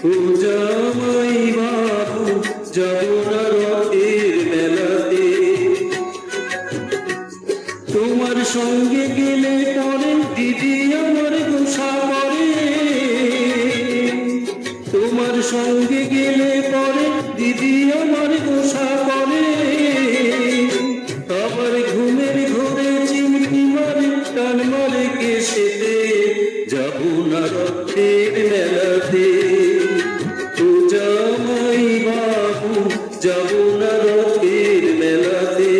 ও জামাই বাবু যাব না রথের মেলাতে, তোমার সঙ্গে গেলে পরে দিদি আমার গোসা করে, তোমার সঙ্গে গেলে পরে দিদি আমার গোসা করে, আবার ঘুমের ঘরে চিমটি মারে টান মারে কেসেতে, যাব না রথের মেলাতে, ও জামাই বাবু যাব না রথের মেলাতে।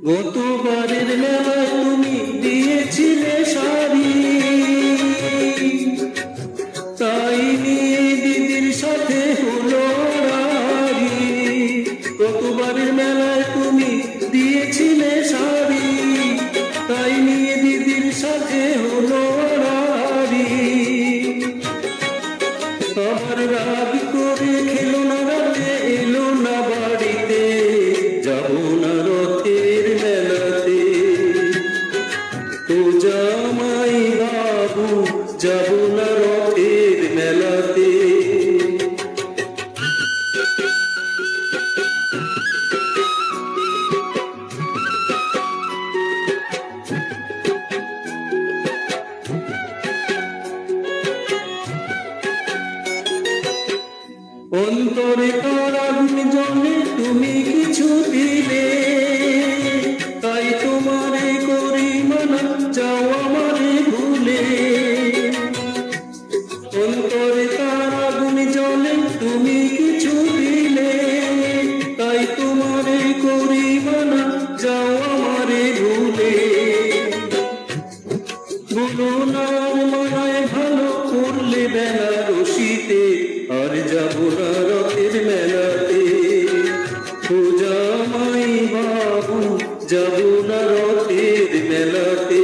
গতবারের মেলায় তুমি দিয়েছিলে শাড়ি, তাই নিয়ে দিদির সাথে হলো রাড়ি। গতবারের মেলায় তুমি দিয়েছিলে শাড়ি, তাই নিয়ে দিদির সাথে হলো রাড়ি। আবার রাগ করে খেলো না রাতে এলো না বাড়িতে, যাব না রথের মেলাতে, ও জামাই বাবু যাব না রথের মেলাতে। অন্তরে কার আগুন জ্বলে তুমি কিছু দিলে, তাই তোমারে করি মানা যাও আমারে ভুলে। অন্তরে কার আগুন জ্বলে তুমি কিছু দিলে, তাই তোমারে করি মানা যাও আমারে ভুলে। বলো না মানায় ভালো করলে বেনারসিতে, আর যাব না রথের মেলাতে, ও জামাই বাবু যাব না রথের মেলাতে।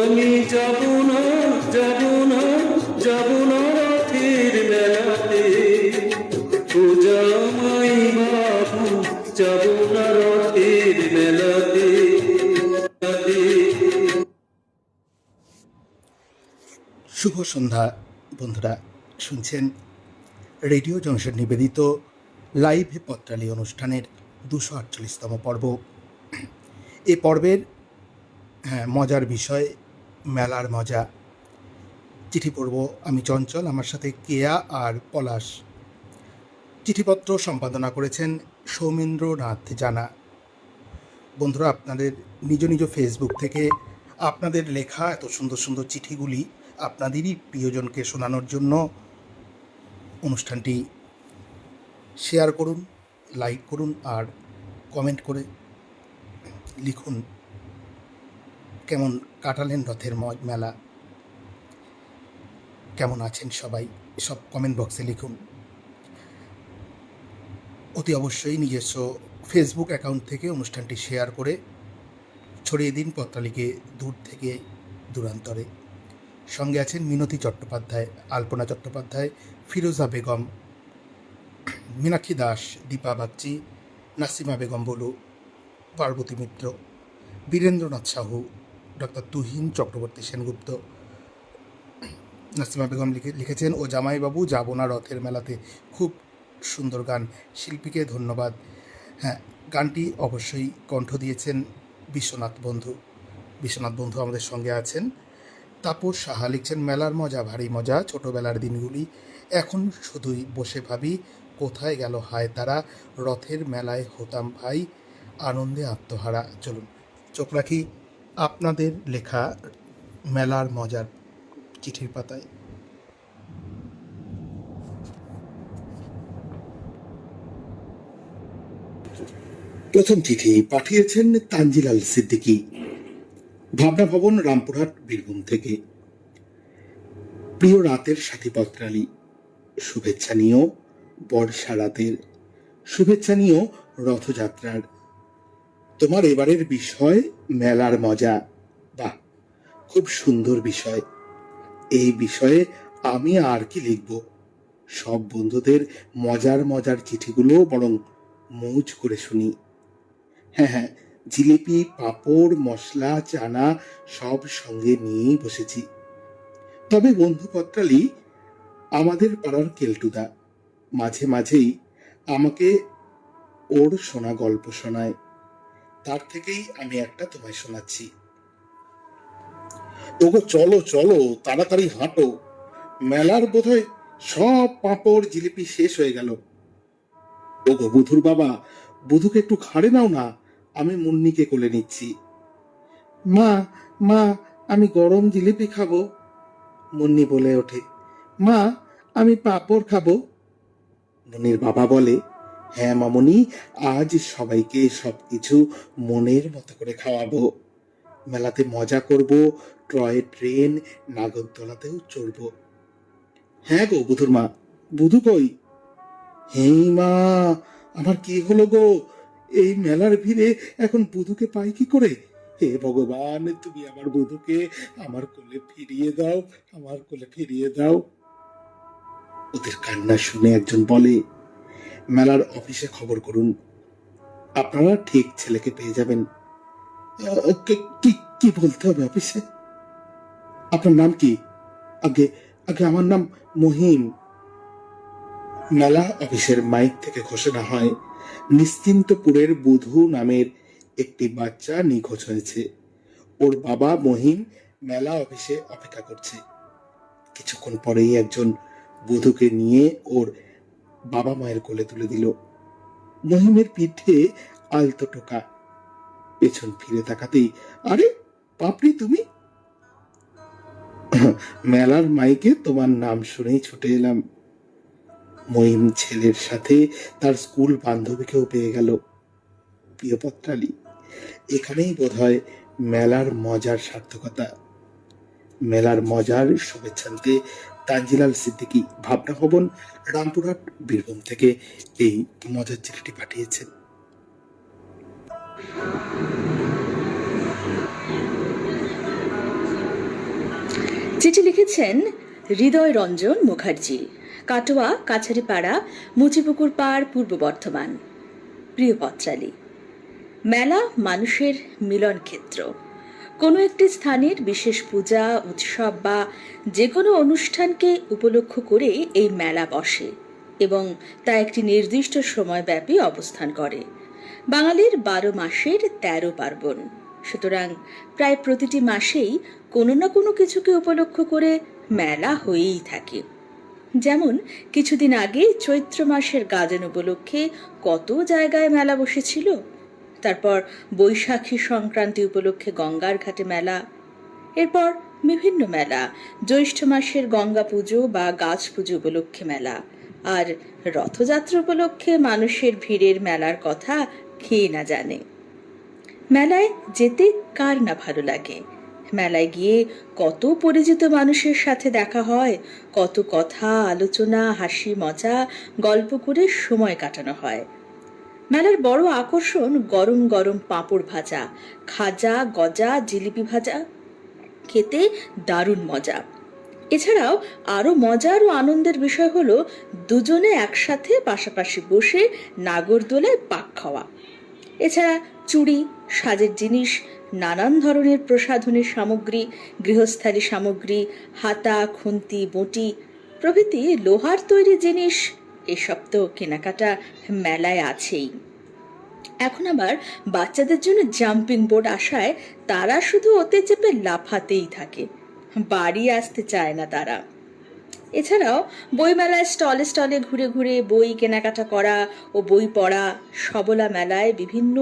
আমি যাব না যাব না যাব না রথের মেলাতে, ও জামাই বাবু যাব না রথের মেলাতে। শুভ সন্ধ্যা বন্ধুরা, শুনছেন রেডিও জংশন নিবেদিত লাইভ পত্রালি অনুষ্ঠানের 248তম পর্ব। এ পর্বের মজার বিষয় মেলার মজা। চিঠি পড়ব আমি চঞ্চল, আমার সাথে কেয়া আর পলাশ। চিঠিপত্র সম্পাদনা করেছেন সৌমেন্দ্রনাথ জানা। বন্ধুরা, আপনাদের নিজ নিজ ফেসবুক থেকে আপনাদের লেখা এত সুন্দর সুন্দর চিঠিগুলি আপনাদেরই প্রিয়জনকে শোনানোর জন্য অনুষ্ঠানটি শেয়ার করুন, লাইক করুন আর কমেন্ট করে লিখুন কেমন কাটালেন রথের মেলা, কেমন আছেন সবাই, সব কমেন্ট বক্সে লিখুন। অতি অবশ্যই নিজস্ব ফেসবুক অ্যাকাউন্ট থেকে অনুষ্ঠানটি শেয়ার করে ছড়িয়ে দিন পত্রালিকে দূর থেকে দূরান্তরে। সঙ্গে আছেন মিনতি চট্টোপাধ্যায়, আলপনা চট্টোপাধ্যায়, ফিরোজা বেগম, মীনাক্ষী দাস, দীপা বাগচি, নাসিমা বেগম বলু, পার্বতী মিত্র, বীরেন্দ্রনাথ সাহু, ডক্টর তুহিন চক্রবর্তী সেনগুপ্ত। নাসিমা বেগম লিখেছেন, ও জামাইবাবু যাব না রথের মেলাতে, খুব সুন্দর গান, শিল্পীকে ধন্যবাদ। হ্যাঁ, গানটি অবশ্যই কণ্ঠ দিয়েছেন বিশ্বনাথ বন্ধু আমাদের সঙ্গে আছেন। তাপস সাহা লিখছেন, মেলার মজা ভারী মজা, ছোটোবেলার দিনগুলি এখন শুধুই বসে ভাবি, কোথায় গেল হায় তারা, রথের মেলায় হতাম ভাই, আনন্দে আত্মহারা। চলুন চোখ রাখি আপনাদের লেখা মেলার মজার চিঠির পাতায়। প্রথম চিঠি পাঠিয়েছেন তানজিলাল সিদ্দিকী, ভাবনা ভবন, রামপুরহাট, বীরভূম থেকে। প্রিয় রাতের সাথী পত্রালি, শুভেচ্ছা নিও বর্ষা রাতের, শুভেচ্ছা নিও রথযাত্রার। তোমার এবারের বিষয় মেলার মজা। বাহ, খুব সুন্দর বিষয়। এই বিষয়ে আমি আর কি লিখব, সব বন্ধুদের মজার মজার চিঠিগুলো বরং মৌজ করে শুনি। হ্যাঁ হ্যাঁ, জিলিপি, পাঁপড়, মশলা, চানা সব সঙ্গে নিয়েই বসেছি। তবে বন্ধু পত্রালি আমাদের পাড়ার কেলটুদা মাঝে মাঝেই আমাকে ওর শোনা গল্প শোনায়। তার থেকেই আমি একটা তোমায় শোনাচ্ছি। ওগো চলো চলো, তাড়াতাড়ি হাঁটো, মেলার বোধহয় সব পাঁপড় জিলিপি শেষ হয়ে গেল। ওগো বুধুর বাবা, বুধুকে একটু ঘাড়ে নাও না, আমি মুন্নিকে কোলে নিচ্ছি। মা, মা, আমি গরম জিলিপি খাবো, মুন্নি বলে ওঠে। মা, আমি পাঁপড় খাবো। মুন্নির বাবা বলে, হ্যাঁ মামুনি, আজ সবাইকে সবকিছু মনের মতো করে খাওয়াবো। মেলাতে মজা করব, টয় ট্রেন, নাগরদোলাতেও চড়বো। হ্যাঁ গো বুধুর মা, বুধু কই? হেই মা, আমার কি হলো গো, এই মেলার ভিড়ে এখন বুধুকে পাই কি করে? হে ভগবান, তুমি আমার বুধুকে আমার কোলে ফিরিয়ে দাও, আমার কোলে ফিরিয়ে দাও। ওদের কান্না শুনে একজন বলে, মেলার অফিসে খবর করুন, আপনারা ঠিক ছেলেকে পেয়ে যাবেন। কি কি বলতে হবে অফিসে? আপনার নাম কি? আগে আগে আমার নাম মহিম। মেলা অফিসের মাইক থেকে ঘোষণা হয়, নিশ্চিন্তপুরের বুধু নামের একটি বাচ্চা নিখোঁজ হয়েছে। ওর বাবা মহিম মেলা অফিসে অপেক্ষা করছে। কিছুক্ষণ পরেই একজন বুধুকে নিয়ে ওর বাবা মায়ের কোলে তুলে দিল। মহিমের পিঠে আলতো টোকা। পেছন ফিরে তাকাতেই, আরে পাপড়ি তুমি? মেলার মাইকে তোমার নাম শুনেই ছুটে এলাম। মহিম ছেলের সাথে তার স্কুল বান্ধবীকেও পেয়ে গেল। প্রিয় পত্রালি, এখানেই বোধহয় মেলার মজার সার্থকতা। মেলার মজার শুভেচ্ছান্তে তানজিলাল সিদ্দিকী, ভাবনা ভবন, রামপুরহাট, বীরভূম থেকে এই মজার চিঠিটি পাঠিয়েছেন। চিঠি লিখেছেন হৃদয় রঞ্জন মুখার্জি, কাটোয়া, কাছারিপাড়া, মুচিপুকুর পাড়, পূর্ব বর্ধমান। প্রিয় পত্রালী, মেলা মানুষের মিলন ক্ষেত্র। কোনো একটি স্থানের বিশেষ পূজা, উৎসব বা যে কোনো অনুষ্ঠানকে উপলক্ষ করে এই মেলা বসে এবং তা একটি নির্দিষ্ট সময়ব্যাপী অবস্থান করে। বাঙালির 12 মাসের 13 পার্বণ, সুতরাং প্রায় প্রতিটি মাসেই কোনো না কোনো কিছুকে উপলক্ষ করে মেলা হয়েই থাকে। যেমন কিছুদিন আগে চৈত্র মাসের গাজন উপলক্ষে কত জায়গায় মেলা বসেছিল। তারপর বৈশাখী সংক্রান্তি উপলক্ষে গঙ্গার ঘাটে মেলা, এরপর বিভিন্ন মেলা, জ্যৈষ্ঠ মাসের গঙ্গা পুজো বা গাছ পুজো উপলক্ষে মেলা, আর রথযাত্রা উপলক্ষে মানুষের ভিড়ের মেলার কথা কে না জানে। মেলায় যেতে কার না ভালো লাগে? মেলায় গিয়ে কত পরিচিত মানুষের সাথে দেখা হয়, কত কথা, আলোচনা, হাসি মজা, গল্প করে সময় কাটানো হয়। মেলার বড় আকর্ষণ গরম গরম পাঁপড় ভাজা, খাজা, গজা, জিলিপি ভাজা, খেতে দারুণ মজা। এছাড়াও আরো মজার ও আনন্দের বিষয় হলো দুজনে একসাথে পাশাপাশি বসে নাগরদোলায় পাক খাওয়া। এছাড়া চুড়ি, সাজের জিনিস, নানান ধরনের প্রসাধনের সামগ্রী, গৃহস্থালী সামগ্রী, হাতা, খুন্তি, বঁটি প্রভৃতি লোহার তৈরি জিনিস, এসব তো কেনাকাটা মেলায় আছেই। এখন আবার বাচ্চাদের জন্য জাম্পিং বোর্ড আসায় তারা শুধু ওতে চেপে লাফাতেই থাকে, বাড়ি আসতে চায় না তারা। এছাড়াও বইমেলায় স্টলে স্টলে ঘুরে ঘুরে বই কেনাকাটা করা ও বই পড়া, সবলা মেলায় বিভিন্ন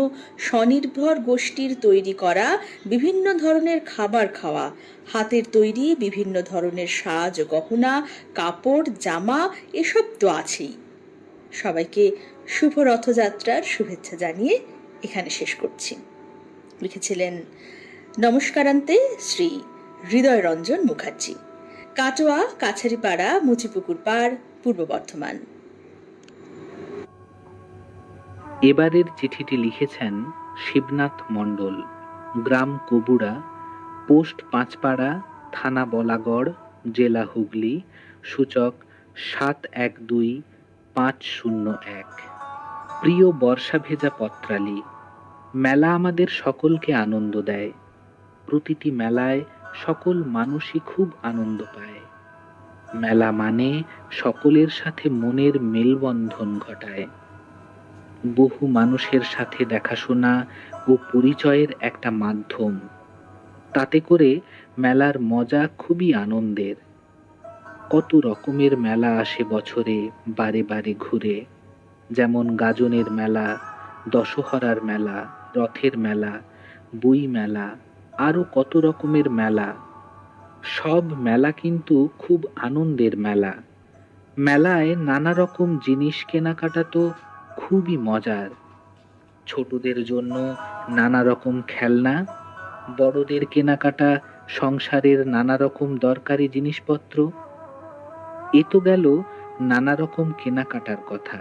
স্বনির্ভর গোষ্ঠীর তৈরি করা বিভিন্ন ধরনের খাবার খাওয়া, হাতের তৈরি বিভিন্ন ধরনের সাজ গহনা, কাপড়, জামা, এসব তো আছেই। সবাইকে শুভ রথযাত্রার শুভেচ্ছা জানিয়ে এখানে শেষ করছি। লিখেছিলেন নমস্কারান্তে শ্রী হৃদয় রঞ্জন মুখার্জি, কাটোয়া, কাছারিপাড়া, মুচিপুকুর পাড়, পূর্ব বর্ধমান। এবারের চিঠিটি লিখেছেন শিবনাথ মণ্ডল, গ্রাম কবুড়া, পোস্ট পাঁচপাড়া, থানা বলাগড়, জেলা হুগলি, সূচক 712501। প্রিয় বর্ষা ভেজা পত্রালী, মেলা আমাদের সকলকে আনন্দ দেয়। প্রতিটি মেলায় সকল মানুষই খুব আনন্দ পায়। মেলা মানে সকলের সাথে মনের মেলবন্ধন ঘটায়, বহু মানুষের সাথে দেখাশোনা ও পরিচয়ের একটা মাধ্যম। তাতে করে মেলার মজা খুবই আনন্দের। কত রকমের মেলা আসে বছরে বারে বারে ঘুরে, যেমন গাজনের মেলা, দশহরার মেলা, রথের মেলা, বই মেলা, আরো কত রকমের মেলা। সব মেলা কিন্তু খুব আনন্দের মেলা। মেলায় নানা রকম জিনিস কেনাকাটা তো খুবই মজার। ছোটদের জন্য নানা রকম খেলনা, বড়দের কেনাকাটা সংসারের নানা রকম দরকারি জিনিসপত্র। এ তো গেল নানা রকম কেনাকাটার কথা।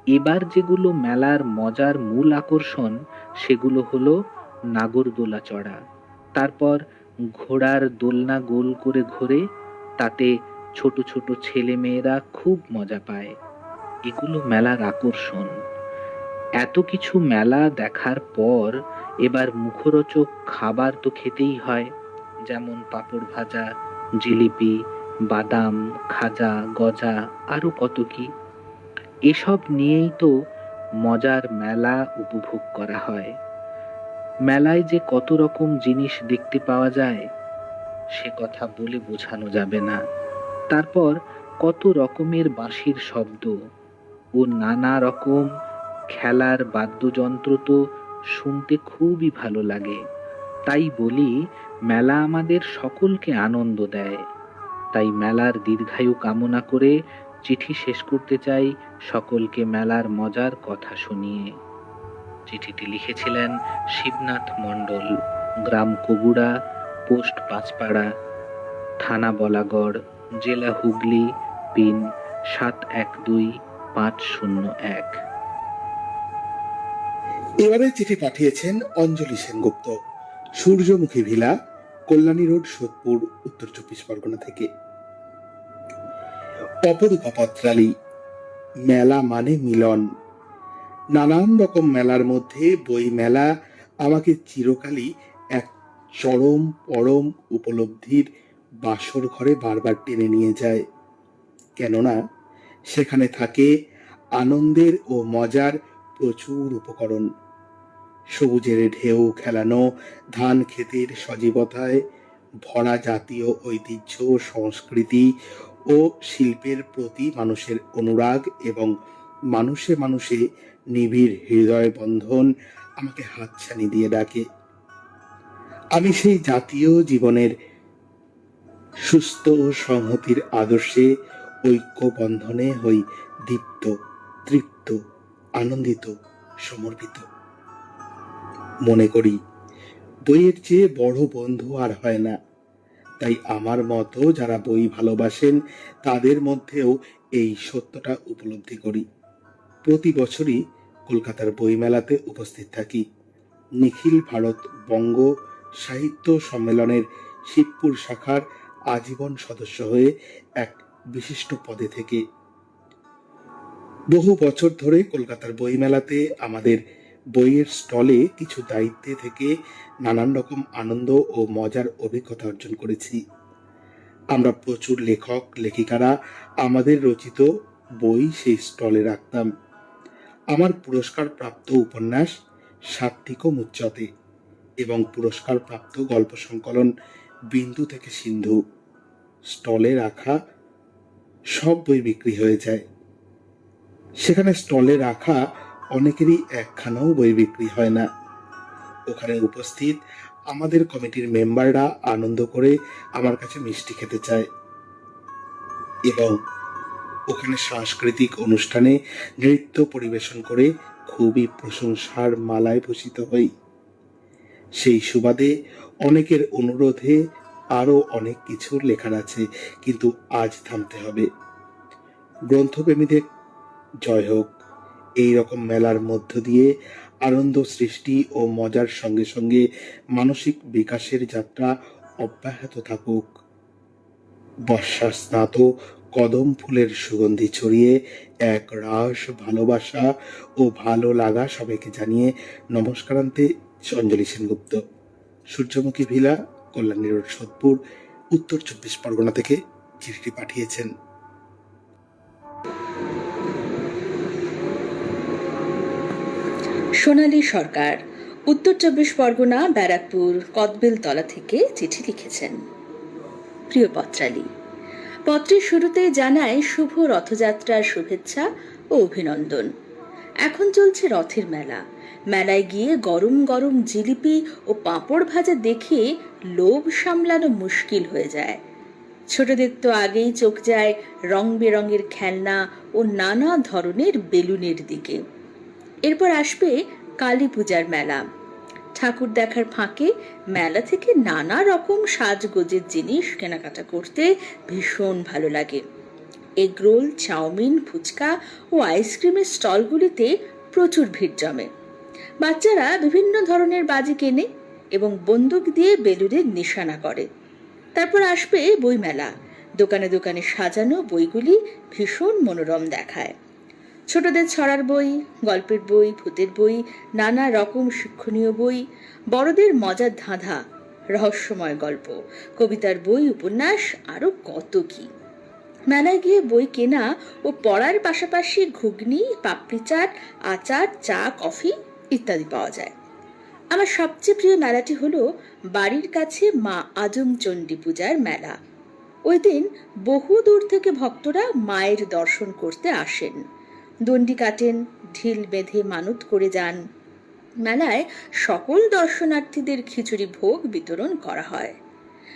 এবার যেগুলো মেলার মজার মূল আকর্ষণ, সেগুলো হলো নাগরদোলা চড়া, তারপর ঘোড়ার দোলনা গোল করে ঘোরে, তাতে ছোট ছোট ছেলে মেয়েরা খুব মজা পায়। এগুলো মেলার আকর্ষণ। এত কিছু মেলা দেখার পর এবার মুখরোচক খাবার তো খেতেই হয়, যেমন পাঁপড় ভাজা, জিলিপি, বাদাম, খাজা, গজা, আরো কত কি। এসব নিয়েই তো মজার মেলা উপভোগ করা হয়। মেলায় যে কত রকম জিনিস দেখতে পাওয়া যায়, সে কথা বলে বোঝানো যাবে না। তারপর কত রকমের বাঁশির শব্দ ও নানা রকম খেলার বাদ্যযন্ত্র তো শুনতে খুবই ভালো লাগে। তাই বলি, মেলা আমাদের সকলকে আনন্দ দেয়। তাই মেলার দীর্ঘায়ু কামনা করে চিঠি শেষ করতে চাই সকলকে মেলার মজার কথা শুনিয়ে। চিঠিটি লিখেছিলেন শিবনাথ মণ্ডল, গ্রাম কগুড়া, পোস্ট পাঁচপাড়া, থানা বলাগড়, জেলা হুগলি, পিন 712501। এবারে চিঠি পাঠিয়েছেন অঞ্জলি সেনগুপ্ত, সূর্যমুখী ভিলা, কল্যাণী রোড, সোদপুর, উত্তর 24 পরগনা থেকে। অপরূপা পত্রালী, মেলা মানে মিলন। নানান রকম মেলার মধ্যে বই মেলা আমাকে চিরকালই এক চরম পরম উপলব্ধির বাসর ঘরে বারবার টেনে নিয়ে যায়। কেননা সেখানে থাকে আনন্দের ও মজার প্রচুর উপকরণ। সবুজের ঢেউ খেলানো ধান ক্ষেতের সজীবতায় ভরা জাতীয় ঐতিহ্য, সংস্কৃতি ও শিল্পের প্রতি মানুষের অনুরাগ এবং মানুষে মানুষে নিবিড় হৃদয় বন্ধন আমাকে হাতছানি দিয়ে ডাকে। আমি সেই জাতীয় জীবনের সুস্থ ও সংহতির আদর্শে ঐক্য বন্ধনে হই দীপ্ত, তৃপ্ত, আনন্দিত, সমর্পিত। মনে করি বইয়ের চেয়ে বড় বন্ধু আর হয় না। তাই আমার মতো যারা বই ভালোবাসেন তাদের মধ্যেও এই সত্যটা উপলব্ধি করি। প্রতি বছরই কলকাতার বইমেলাতে উপস্থিত থাকি। নিখিল ভারত বঙ্গ সাহিত্য সম্মেলনের শিবপুর শাখার আজীবন সদস্য হয়ে এক বিশিষ্ট পদে থেকে বহু বছর ধরে কলকাতার বইমেলাতে আমাদের বইয়ের স্টলে কিছু দায়িত্বে থেকে নানান রকম আনন্দ ও মজার অভিজ্ঞতা অর্জন করেছি। আমরা প্রচুর লেখক লেখিকারা আমাদের রচিত বই সেই স্টলে রাখতাম। আমার পুরস্কার প্রাপ্ত উপন্যাস সাত্ত্বিক মুচ্চতে এবং পুরস্কার প্রাপ্ত গল্প সংকলন বিন্দু থেকে সিন্ধু স্টলে রাখা সব বই বিক্রি হয়ে যায়। সেখানে স্টলে রাখা অনেকেরই একখানাও বই বিক্রি হয় না। ওখানে উপস্থিত আমাদের কমিটির মেম্বাররা আনন্দ করে আমার কাছে মিষ্টি খেতে চায় এবং ওখানে সাংস্কৃতিক অনুষ্ঠানে নৃত্য পরিবেশন করে খুবই প্রশংসার মালায় ভূষিত হই। সেই সুবাদে অনেকের অনুরোধে আরো অনেক কিছু লেখার আছে, কিন্তু আজ থামতে হবে। গ্রন্থপ্রেমীদের জয় হোক। এই রকম মেলার মধ্য দিয়ে আনন্দ সৃষ্টি ও মজার সঙ্গে সঙ্গে মানসিক বিকাশের যাত্রা অব্যাহত থাকুক। বর্ষার স্নাত কদম ফুলের সুগন্ধি ছড়িয়ে এক রাস ভালোবাসা ও ভালো লাগা সবাইকে জানিয়ে নমস্কারান্তে অঞ্জলি সেনগুপ্ত, সূর্যমুখী ভিলা, কল্যাণী রোড, সোদপুর, উত্তর 24 পরগনা থেকে চিঠিটি পাঠিয়েছেন। সোনালী সরকার, উত্তর 24 পরগনা, ব্যারাকপুর কদবেলতলা থেকে চিঠি লিখেছেন। প্রিয় পত্রালী, পত্রের শুরুতে জানায় শুভ রথযাত্রার শুভেচ্ছা ও অভিনন্দন। এখন চলছে রথের মেলা। মেলায় গিয়ে গরম গরম জিলিপি ও পাঁপড় ভাজা দেখে লোভ সামলানো মুশকিল হয়ে যায়। ছোটদের তো আগেই চোখ যায় রং বেরঙের খেলনা ও নানা ধরনের বেলুনের দিকে। এরপর আসবে কালী পূজার মেলা। ঠাকুর দেখার ফাঁকে মেলা থেকে নানা রকম সাজগোজের জিনিস কেনাকাটা করতে ভীষণ ভালো লাগে। এগরোল, চাউমিন, ফুচকা ও আইসক্রিমের স্টলগুলিতে প্রচুর ভিড় জমে। বাচ্চারা বিভিন্ন ধরনের বাজি কেনে এবং বন্দুক দিয়ে বেলুনের নিশানা করে। তারপর আসবে বইমেলা। দোকানে দোকানে সাজানো বইগুলি ভীষণ মনোরম দেখায়। ছোটদের ছড়ার বই, গল্পের বই, ভূতের বই, নানা রকম শিক্ষণীয় বই, বড়দের মজার ধাঁধা, রহস্যময় গল্প, কবিতার বই, উপন্যাস, আরো কত কি। মেলায় গিয়ে বই কেনা ও পড়ার পাশাপাশি ঘুগনি, পাপড়ি চাট, আচার, চা, কফি ইত্যাদি পাওয়া যায়। আমার সবচেয়ে প্রিয় মেলাটি হলো বাড়ির কাছে মা আজমচণ্ডী পূজার মেলা। ওই দিন বহু দূর থেকে ভক্তরা মায়ের দর্শন করতে আসেন, দণ্ডি কাটেন, ঢিল বেঁধে মানত করে যান। মেলায় সকল দর্শনার্থীদের খিচুড়ি ভোগ বিতরণ করা হয়।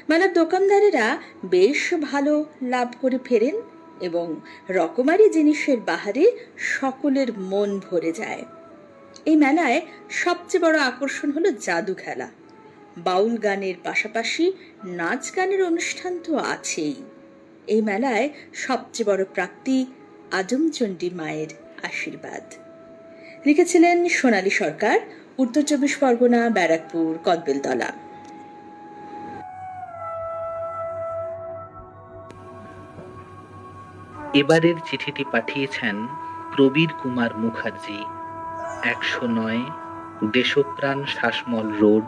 মেলার দোকানদারেরা বেশ ভালো লাভ করে ফেরেন এবং রকমারি জিনিসের বাহারে সকলের মন ভরে যায়। এই মেলায় সবচেয়ে বড় আকর্ষণ হলো জাদু খেলা। বাউল গানের পাশাপাশি নাচ গানের অনুষ্ঠান তো আছেই। এই মেলায় সবচেয়ে বড় প্রাপ্তি আজমচণ্ডী মায়ের আশীর্বাদ। লিখেছিলেন সোনালী সরকার, উত্তর 24 পরগনা, ব্যারাকপুর কদবেলতলা। এবারের চিঠিটি পাঠিয়েছেন প্রবীর কুমার মুখার্জি, 109 দেশপ্রাণ শাসমল রোড,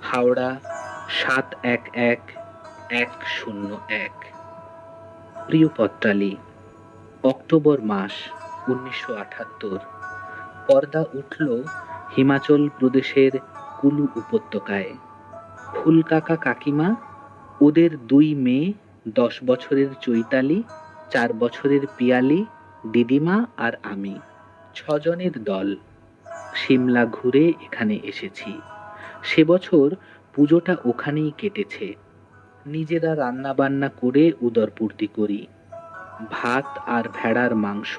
হাওড়া 711101। প্রিয় পত্রালী, অক্টোবর মাস 1978। পর্দা উঠল হিমাচল প্রদেশের কুলু উপত্যকায়। ফুল কাকা কাকিমা, ওদের 2 মেয়ে, 10 বছরের চৈতালি, 4 বছরের পিয়ালি, দিদিমা আর আমি, 6 জনের দল সিমলা ঘুরে এখানে এসেছি। সে বছর পুজোটা ওখানেই কেটেছে। নিজেরা রান্না বান্না করে উদরপূর্তি করি। ভাত আর ভেড়ার মাংস,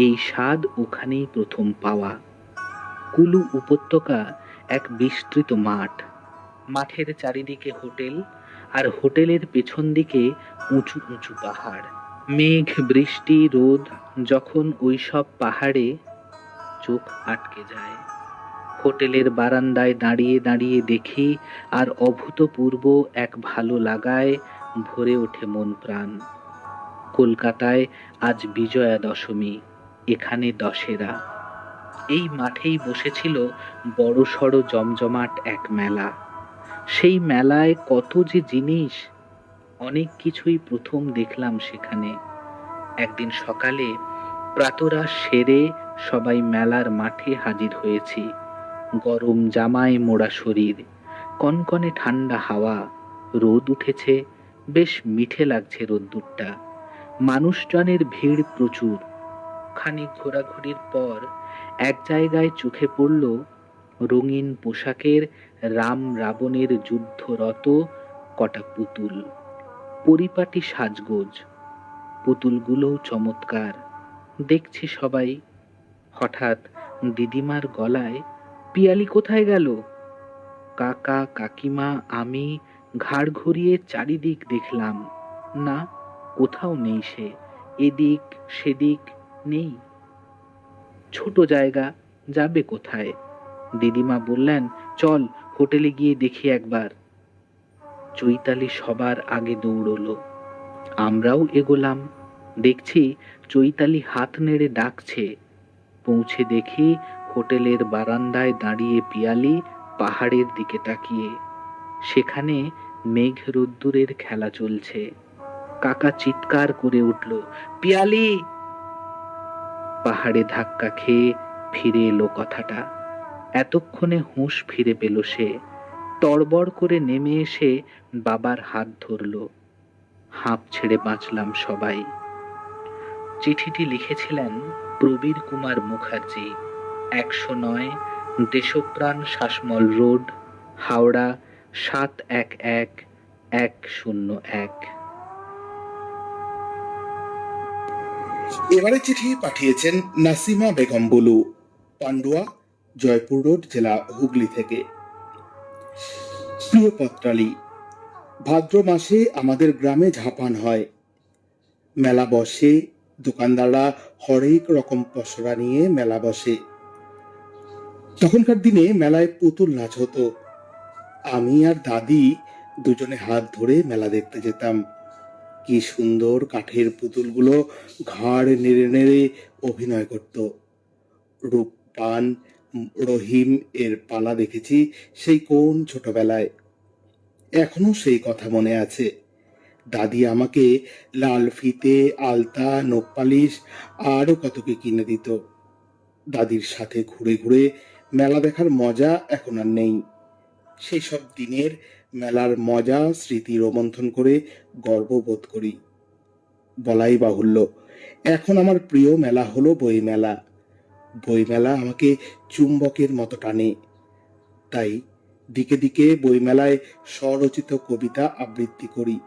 এই স্বাদ ওখানেই প্রথম পাওয়া। কুলু উপত্যকা এক বিস্তৃত মাঠ। মাঠের চারিদিকে হোটেল, আর হোটেলের পেছন দিকে উঁচু উঁচু পাহাড়। মেঘ, বৃষ্টি, রোদ যখন ওইসব পাহাড়ে, চোখ আটকে যায়। হোটেলের বারান্দায় দাঁড়িয়ে দাঁড়িয়ে দেখি, আর অভূতপূর্ব এক ভালো লাগায় ভরে ওঠে মন প্রাণ। কলকাতায় আজ বিজয়া দশমী, এখানে দশেরা। এই মাঠেই বসেছিল বড়সড় জমজমাট এক মেলা। সেই মেলায় কত যে জিনিস, অনেক কিছুই প্রথম দেখলাম সেখানে। একদিন সকালে প্রাতরাশ সেরে সবাই মেলার মাঠে হাজির হয়েছি। গরম জামায় মোড়া শরীর, কনকনে ঠান্ডা হাওয়া, রোদ উঠেছে, বেশ মিঠে লাগছে রোদ্দুরটা। মানুষজনের ভিড় প্রচুর। খানিক ঘোরাঘুরির পর এক জায়গায় চোখে পড়ল রঙিন পোশাকের রাম রাবণের যুদ্ধরত কটা পুতুল। পরিপাটি সাজগোজ, পুতুলগুলোও চমৎকার। দেখছি সবাই। হঠাৎ দিদিমার গলায়, পিয়ালি কোথায় গেল? কাকা কাকিমা আমি ঘাড় ঘুরিয়ে চারিদিক দেখলাম, না, কোথাও নেই সে। এদিক সেদিক নেই। ছোট জায়গা, যাবে কোথায়? দিদিমা বললেন, চল হোটেলে গিয়ে দেখি একবার। চৈতালি সবার আগে দৌড়লো। আমরাও এগোলাম। দেখছি চৈতালি হাত নেড়ে ডাকছে। পৌঁছে দেখি হোটেলের বারান্দায় দাঁড়িয়ে পিয়ালি পাহাড়ের দিকে তাকিয়ে। সেখানে মেঘ রোদ্দুরের খেলা চলছে। কাকা চিৎকার করে উঠল, পিয়ালি! পাহাড়ে ধাক্কা খেয়ে ফিরে এলো কথাটা। এতক্ষণে হুঁশ ফিরে পেল সে। তড়বড় করে নেমে এসে বাবার হাত ধরল। হাঁপ ছেড়ে বাঁচলাম সবাই। চিঠিটি লিখেছিলেন প্রবীর কুমার মুখার্জি, 109 দেশপ্রাণ শাসমল রোড, হাওড়া 711101। এবারে চিঠি পাঠিয়েছেন নাসিমা বেগম বুলু, পান্ডুয়া, জয়পুর রোড, জেলা হুগলি থেকে। প্রিয় পত্রালী, ভাদ্র মাসে আমাদের গ্রামে ঝাপান হয়, মেলা বসে। দোকানদাররা হরেক রকম পসরা নিয়ে মেলা বসে। তখনকার দিনে মেলায় পুতুল নাচ হতো। আমি আর দাদি দুজনে হাত ধরে মেলা দেখতে যেতাম। কি সুন্দর কাঠের পুতুলগুলো ঘাড় নেড়ে নেড়ে অভিনয় করত। রূপবান রহিম এর পালা দেখেছি সেই কোন ছোটবেলায়। এখনো সেই কথা মনে আছে। দাদি আমাকে লাল ফিতে, আলতা, নখ পালিশ আরো কত কি কিনে দিত। দাদির সাথে ঘুরে ঘুরে মেলা দেখার মজা এখন আর নেই। সেই সব দিনের মেলার মজা স্মৃতি রোমন্থন করে গর্ববোধ করি। বলাই বাহুল্য, এখন আমার প্রিয় মেলা হলো বইমেলা। বইমেলা আমাকে চুম্বকের মতো টানে। তাই দিকে দিকে বইমেলায় স্বরচিত কবিতা আবৃত্তি করি।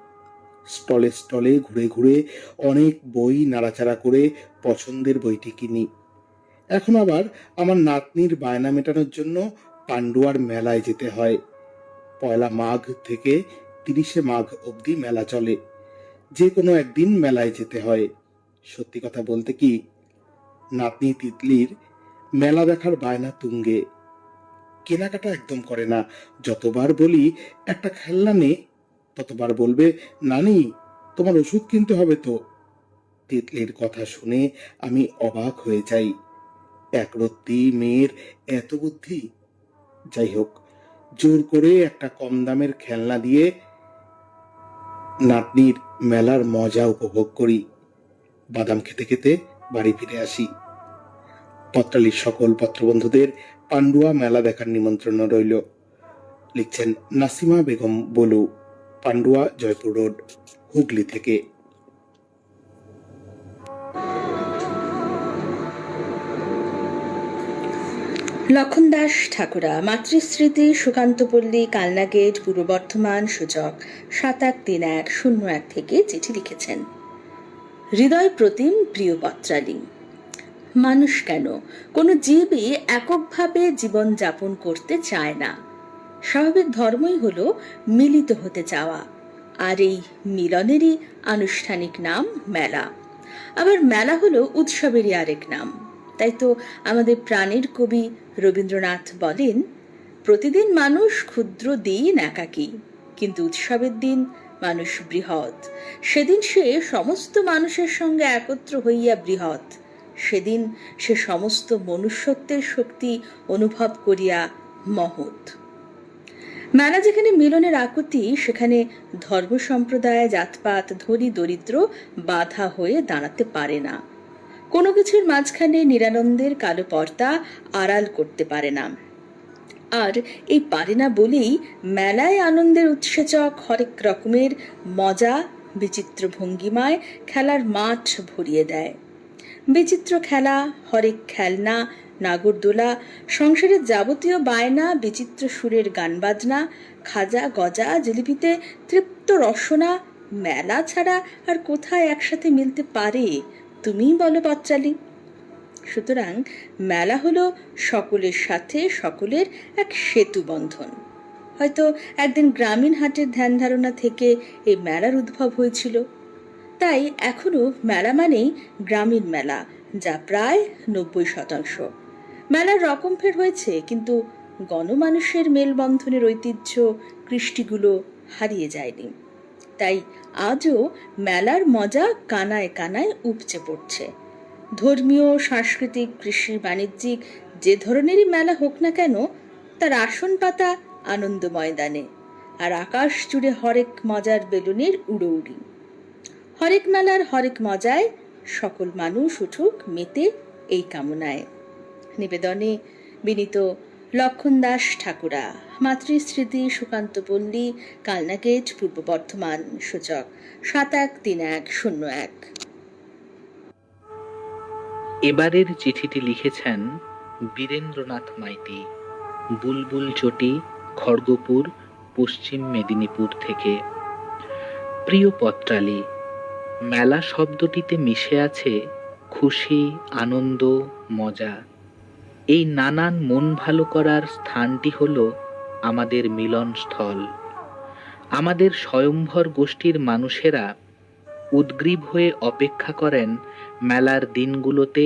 স্টলে স্টলে ঘুরে ঘুরে অনেক বই নাড়াচাড়া করে পছন্দের বইটি কিনি। এখন আবার আমার নাতনির বায়না মেটানোর জন্য পান্ডুয়ার মেলায় যেতে হয়। 1 মাঘ থেকে 30 মাঘ অবধি মেলা চলে। যে কোনো একদিন মেলায় যেতে হয়। সত্যি কথা বলতে কি, নাতনি তিতলির মেলা দেখার বায়না তুঙ্গে। কেনাকাটা একদম করে না। যতবার বলি একটা খেলনা নে, ততবার বলবে, নানি তোমার ওষুধ কিনতে হবে তো। তিতলির কথা শুনে আমি অবাক হয়ে যাই। একরত্তি মেয়ের এত বুদ্ধি। যাই হোক, জোর করে একটা কম দামের খেলনা দিয়ে নাতনির মেলার মজা উপভোগ করি। বাদাম খেতে খেতে বাড়ি ফিরে আসি। পত্রালীর সকল পত্রবন্ধুদের পান্ডুয়া মেলা দেখার নিমন্ত্রণ রইল। লিখছেন নাসিমা বেগম বলু, পান্ডুয়া, জয়পুর রোড, হুগলি থেকে। লক্ষণ দাস ঠাকুরা, মাতৃস্মৃতি, সুকান্তপল্লী, কালনা গেট, পূর্ব বর্ধমান, সূচক 713101 থেকে চিঠি লিখেছেন। হৃদয় প্রতিম প্রিয় পত্রালী, মানুষ কেন, কোনো জীবই এককভাবে জীবন যাপন করতে চায় না। স্বাভাবিক ধর্মই হলো মিলিত হতে চাওয়া, আর এই মিলনেরই আনুষ্ঠানিক নাম মেলা। আবার মেলা হলো উৎসবেরই আরেক নাম। তাই তো আমাদের প্রাণের কবি রবীন্দ্রনাথ বলেন, প্রতিদিন মানুষ ক্ষুদ্র দিন একাকী, কিন্তু উৎসবের দিন মানুষ বৃহৎ। সেদিন সে সমস্ত মানুষের সঙ্গে একত্র হইয়া বৃহৎ। সেদিন সে সমস্ত মনুষ্যত্বের শক্তি অনুভব করিয়া মহৎ। মেলা যেখানে মিলনের আকুতি, সেখানে ধর্ম সম্প্রদায়, জাতপাত, ধনী দরিদ্র বাধা হয়ে দাঁড়াতে পারে না। কোনো কিছুর মাঝখানে নিরানন্দের কালো পর্দা আড়াল করতে পারে না। আর এই পারে না বলেই মেলায় আনন্দের উৎসেচক হরেক রকমের মজা বিচিত্র ভঙ্গিমায় খেলার মাঠ ভরিয়ে দেয়। বিচিত্র খেলা, হরেক খেলনা, নাগরদোলা, সংসারের যাবতীয় বায়না, বিচিত্র সুরের গান বাজনা, খাজা গজা জিলিপিতে তৃপ্ত রসনা, মেলা ছাড়া আর কোথায় একসাথে মিলতে পারে তুমিই বলো পত্রালী। সুতরাং মেলা হলো সকলের সাথে সকলের এক সেতু বন্ধন। হয়তো একদিন গ্রামীণ হাটের ধ্যান ধারণা থেকে এই মেলার উদ্ভব হয়েছিল। তাই এখনো মেলা মানেই গ্রামীণ মেলা, যা প্রায় 90%। মেলার রকম ফের হয়েছে, কিন্তু গণমানুষের মেলবন্ধনের ঐতিহ্য, কৃষ্টিগুলো হারিয়ে যায়নি। তাই আজও মেলার মজা কানায় কানায় উপচে পড়ছে। ধর্মীয়, সাংস্কৃতিক, কৃষি, বাণিজ্যিক যে ধরনেরই মেলা হোক না কেন, তার আসন পাতা আনন্দ ময়দানে, আর আকাশ জুড়ে হরেক মজার বেলুনের উড়োউড়ি। হরেক মেলার হরেক মজায় সকল মানুষ উঠুক মেতে, এই কামনায়। নিবেদনে বিনীত লক্ষণ দাস ঠাকুরা, মাতৃস্মৃতি, সুকান্ত পল্লী, কালনা গেট, পূর্ব বর্ধমান। সূচক 713101। এবারের চিঠিটি লিখেছেন বীরেন্দ্রনাথ মাইতি, বুলবুল চটি, খড়গপুর, পশ্চিম মেদিনীপুর থেকে। প্রিয় পত্রালী, মেলা শব্দটিতে মিশে আছে খুশি, আনন্দ, মজা। এই নানান মন ভালো করার স্থানটি হল আমাদের মিলনস্থল। আমাদের স্বয়ম্ভর গোষ্ঠীর মানুষেরা উদ্গ্রীব হয়ে অপেক্ষা করেন মেলার দিনগুলোতে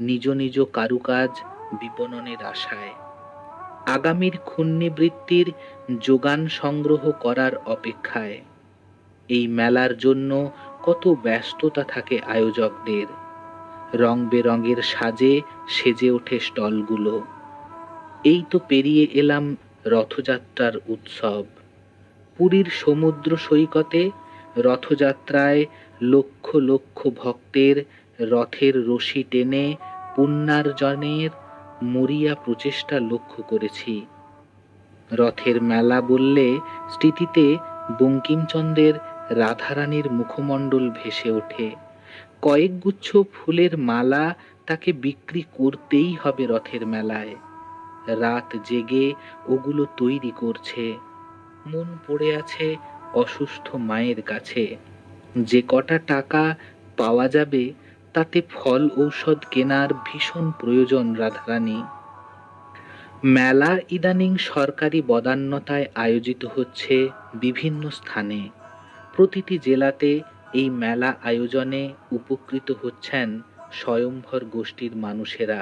নিজ নিজ কারুকাজ বিপণনের আশায়, আগামীর ক্ষুণ্ণিবৃত্তির যোগান সংগ্রহ করার অপেক্ষায়। এই মেলার জন্য কত ব্যস্ততা থাকে আয়োজকদের। রং বেরঙের সাজে সেজে ওঠে স্টলগুলো। এই তো পেরিয়ে এলাম রথযাত্রার উৎসব। পুরীর সমুদ্র সৈকতে রথযাত্রায় লক্ষ লক্ষ ভক্তের রথের রশি টেনে পুণ্যার্জনের মরিয়া প্রচেষ্টা লক্ষ্য করেছি। রথের মেলা বললে স্মৃতিতে বঙ্কিমচন্দ্রের রাধারানীর মুখমণ্ডল ভেসে ওঠে। কয়েক গুচ্ছ ফুলের মালা তাকে বিক্রি করতেই হবে রথের মেলায়। রাত জেগে ওগুলো তৈরি করছে। মন পড়ে আছে অসুস্থ মায়ের কাছে। যে কটা টাকা পাওয়া যাবে তাতে ফল ঔষধ কেনার ভীষণ প্রয়োজন রাধারানী। মেলা ইদানিং সরকারি বদান্যতায় আয়োজিত হচ্ছে বিভিন্ন স্থানে। প্রতিটি জেলাতে এই মেলা আয়োজনে উপকৃত হচ্ছেন স্বয়ম্ভর গোষ্ঠীর মানুষেরা।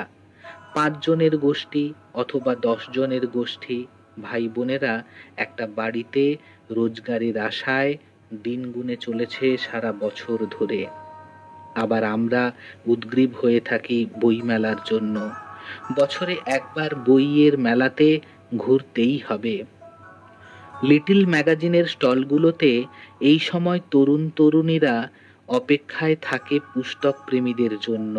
5 জনের গোষ্ঠী অথবা 10 জনের গোষ্ঠী ভাই বোনেরা একটা বাড়িতে রোজগারের আশায় দিন গুনে চলেছে সারা বছর ধরে। আবার আমরা উদ্গ্রীব হয়ে থাকি বই মেলার জন্য। বছরে একবার বইয়ের মেলাতে ঘুরতেই হবে। লিটল ম্যাগাজিনের স্টলগুলোতে এই সময় তরুণ তরুণীরা অপেক্ষায় থাকে পুস্তক প্রেমীদের জন্য।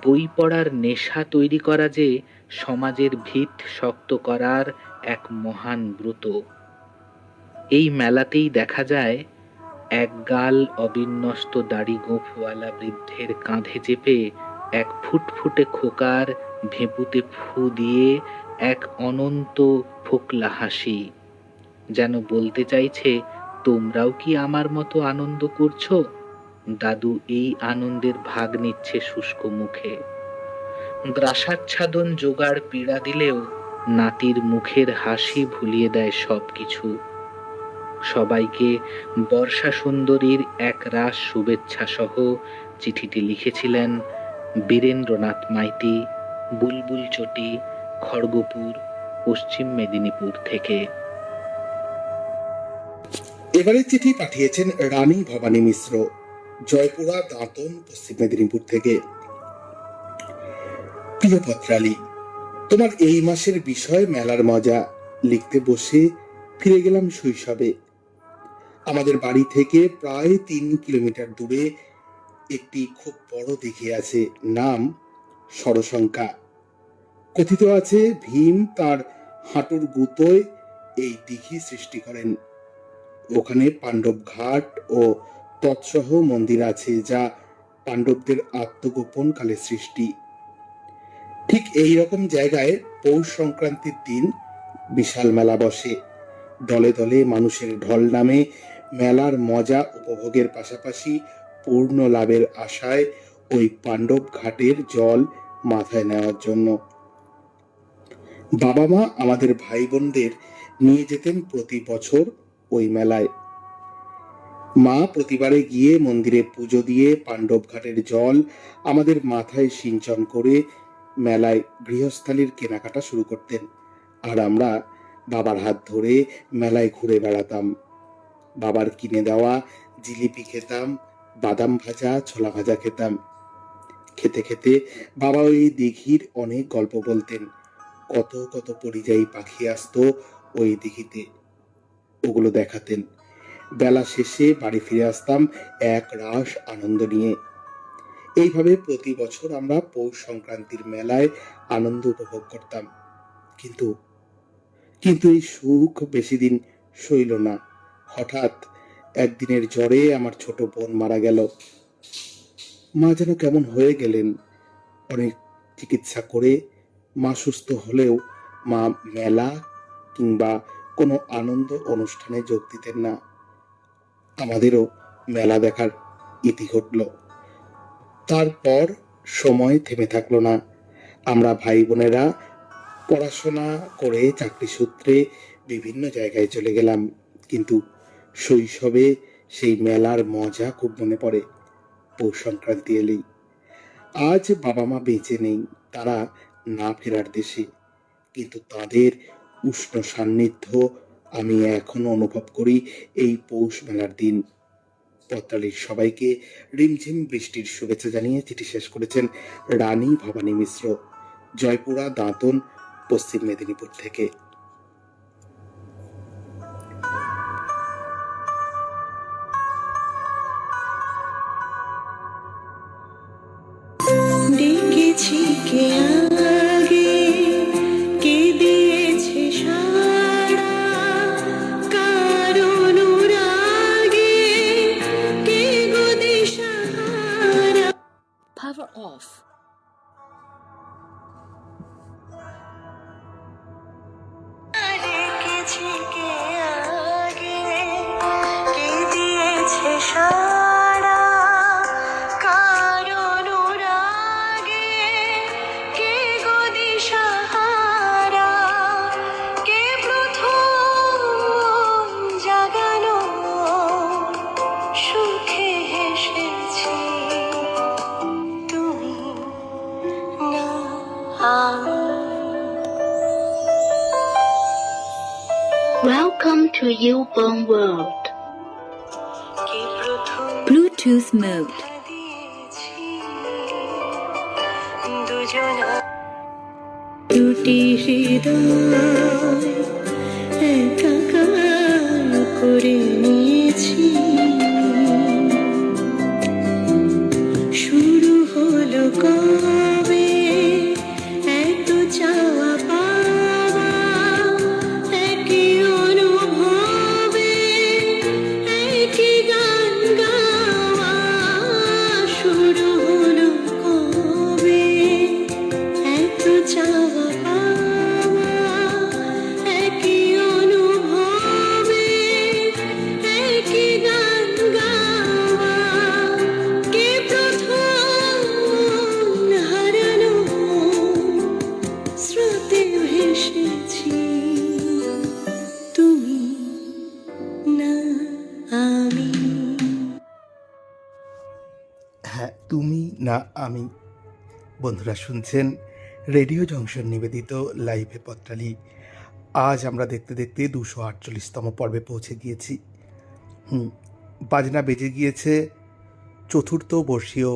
বই পড়ার নেশা তৈরি করা যে সমাজের ভিত শক্ত করার এক মহান ব্রত। এই মেলাতেই দেখা যায় একগাল অবিন্যস্ত দাড়ি গোঁফওয়ালা বৃদ্ধের কাঁধে চেপে এক ফুটফুটে খোকার ভেঁপুতে ফু দিয়ে এক অনন্ত ফোকলা হাসি, যেন বলতে চাইছে, তোমরাও কি আমার মতো আনন্দ করছো? দাদু এই আনন্দের ভাগ নিচ্ছে শুষ্ক মুখে। গ্রাসাচ্ছাদন জোগাড় পীড়া দিলেও নাতির মুখের হাসি ভুলিয়ে দেয় সবকিছু। সবাইকে বর্ষা সুন্দরীর এক রাস শুভেচ্ছা সহ চিঠিটি লিখেছিলেন বীরেন্দ্রনাথ মাইতি, বুলবুল চটি, খড়গপুর, পশ্চিম মেদিনীপুর থেকে। এবারে চিঠি পাঠিয়েছেন রানী ভবানী মিশ্র, জয়পুরা, দাঁতন, পশ্চিম মেদিনীপুর থেকে। প্রিয় পত্রালী, তোমার এই মাসের বিষয় মেলার মজা লিখতে বসে ফিরে গেলাম শৈশবে। আমাদের বাড়ি থেকে প্রায় 3 কিলোমিটার দূরে একটি খুব বড় দিঘি আছে, নাম সরসংখ্যা। কথিত আছে ভীম তার হাঁটুর গুতোয় এই দিঘি সৃষ্টি করেন। ওখানে পাণ্ডব ঘাট ও তৎসহ মন্দির আছে, যা পাণ্ডবদের আত্মগোপন কালে সৃষ্টি। ঠিক এই রকম জায়গায় পৌষ সংক্রান্তির দিন বিশাল মেলা বসে। দলে দলে মানুষের ঢল নামে। মেলার মজা উপভোগের পাশাপাশি পূর্ণ লাভের আশায় ওই পাণ্ডব ঘাটের জল মাথায় নেওয়ার জন্য বাবা মা আমাদের ভাই বোনদের নিয়ে যেতেন প্রতি বছর ওই মেলায়। মা প্রতিবারে গিয়ে মন্দিরে পুজো দিয়ে পাণ্ডব ঘাটের জল আমাদের মাথায় সিঞ্চন করে মেলায় গৃহস্থালির কেনাকাটা শুরু করতেন, আর আমরা বাবার হাত ধরে মেলায় ঘুরে বেড়াতাম। বাবার কিনে দেওয়া জিলিপি খেতাম, বাদাম ভাজা, ছোলা ভাজা খেতাম। খেতে খেতে বাবা ওই দিঘির অনেক গল্প বলতেন। কত কত পরিযায়ী পাখি আসতো ওই দিঘিতে, ওগুলো দেখাতেন। বেলা শেষে বাড়ি ফিরে আসতাম এক রাস আনন্দ নিয়ে। এইভাবে প্রতি বছর আমরা পৌষ সংক্রান্তির মেলায় আনন্দ উপভোগ করতাম। কিন্তু কিন্তু এই সুখ বেশি দিন সইল না। হঠাৎ একদিনের জ্বরে আমার ছোট বোন মারা গেল। মা যেন কেমন হয়ে গেলেন। অনেক চিকিৎসা করে মা সুস্থ হলেও মা মেলা কিংবা কোনো আনন্দ অনুষ্ঠানে যোগ দিতেন না। আমাদেরও মেলা দেখার ইতি ঘটল। তারপর সময় থেমে থাকলো না। আমরা ভাই বোনেরা পড়াশোনা করে চাকরি সূত্রে বিভিন্ন জায়গায় চলে গেলাম। কিন্তু শৈশবে সেই মেলার মজা খুব মনে পড়ে পৌষ সংক্রান্তি এলেই। আজ বাবা মা বেঁচে নেই, তারা না ফেরার দেশে, কিন্তু তাদের উষ্ণ সান্নিধ্য আমি এখনো অনুভব করি এই পৌষ মেলার দিন। পত্রালীর সবাইকে রিমঝিম বৃষ্টির শুভেচ্ছা জানিয়ে চিঠি শেষ করেছেন রানী ভবানী মিশ্র, জয়পুরা, দাঁতন, পশ্চিম মেদিনীপুর থেকে। ডেকেছি কে আগে, কে দিয়েছে সাড়া, কার অনুরাগে, কে গো দিশাহারা। Power off. ডেকেছি কে আগে, কে দিয়েছে সাড়া, কার অনুরাগে, কে গো দিশাহারা, কে প্রথম জাগানো সুখে হেসেছি, তুমি না আমি। Welcome to YouBorn World. কে প্রথম Bluetooth mode. দিয়েছি দুজনা, দুটি হৃদয় একাকার করে নিয়েছি। শুরু হলো কবে এত চাওয়া পাওয়া, একই অনুভবে একই গান গাওয়া। শুরু হলো কবে এত চাওয়া পাওয়া, একই অনুভবে একই গান গাওয়া। কে প্রথম হারানো স্রোতে ভেসেছি, তুমি না আমি। হ্যাঁ, তুমি না আমি। বন্ধুরা শুনছেন রেডিও জংশন নিবেদিত লাইভে পত্রালী। আজ আমরা দেখতে দেখতে 248তম পর্বে পৌঁছে গিয়েছি। বাজনা বেজে গিয়েছে চতুর্থ বর্ষীয়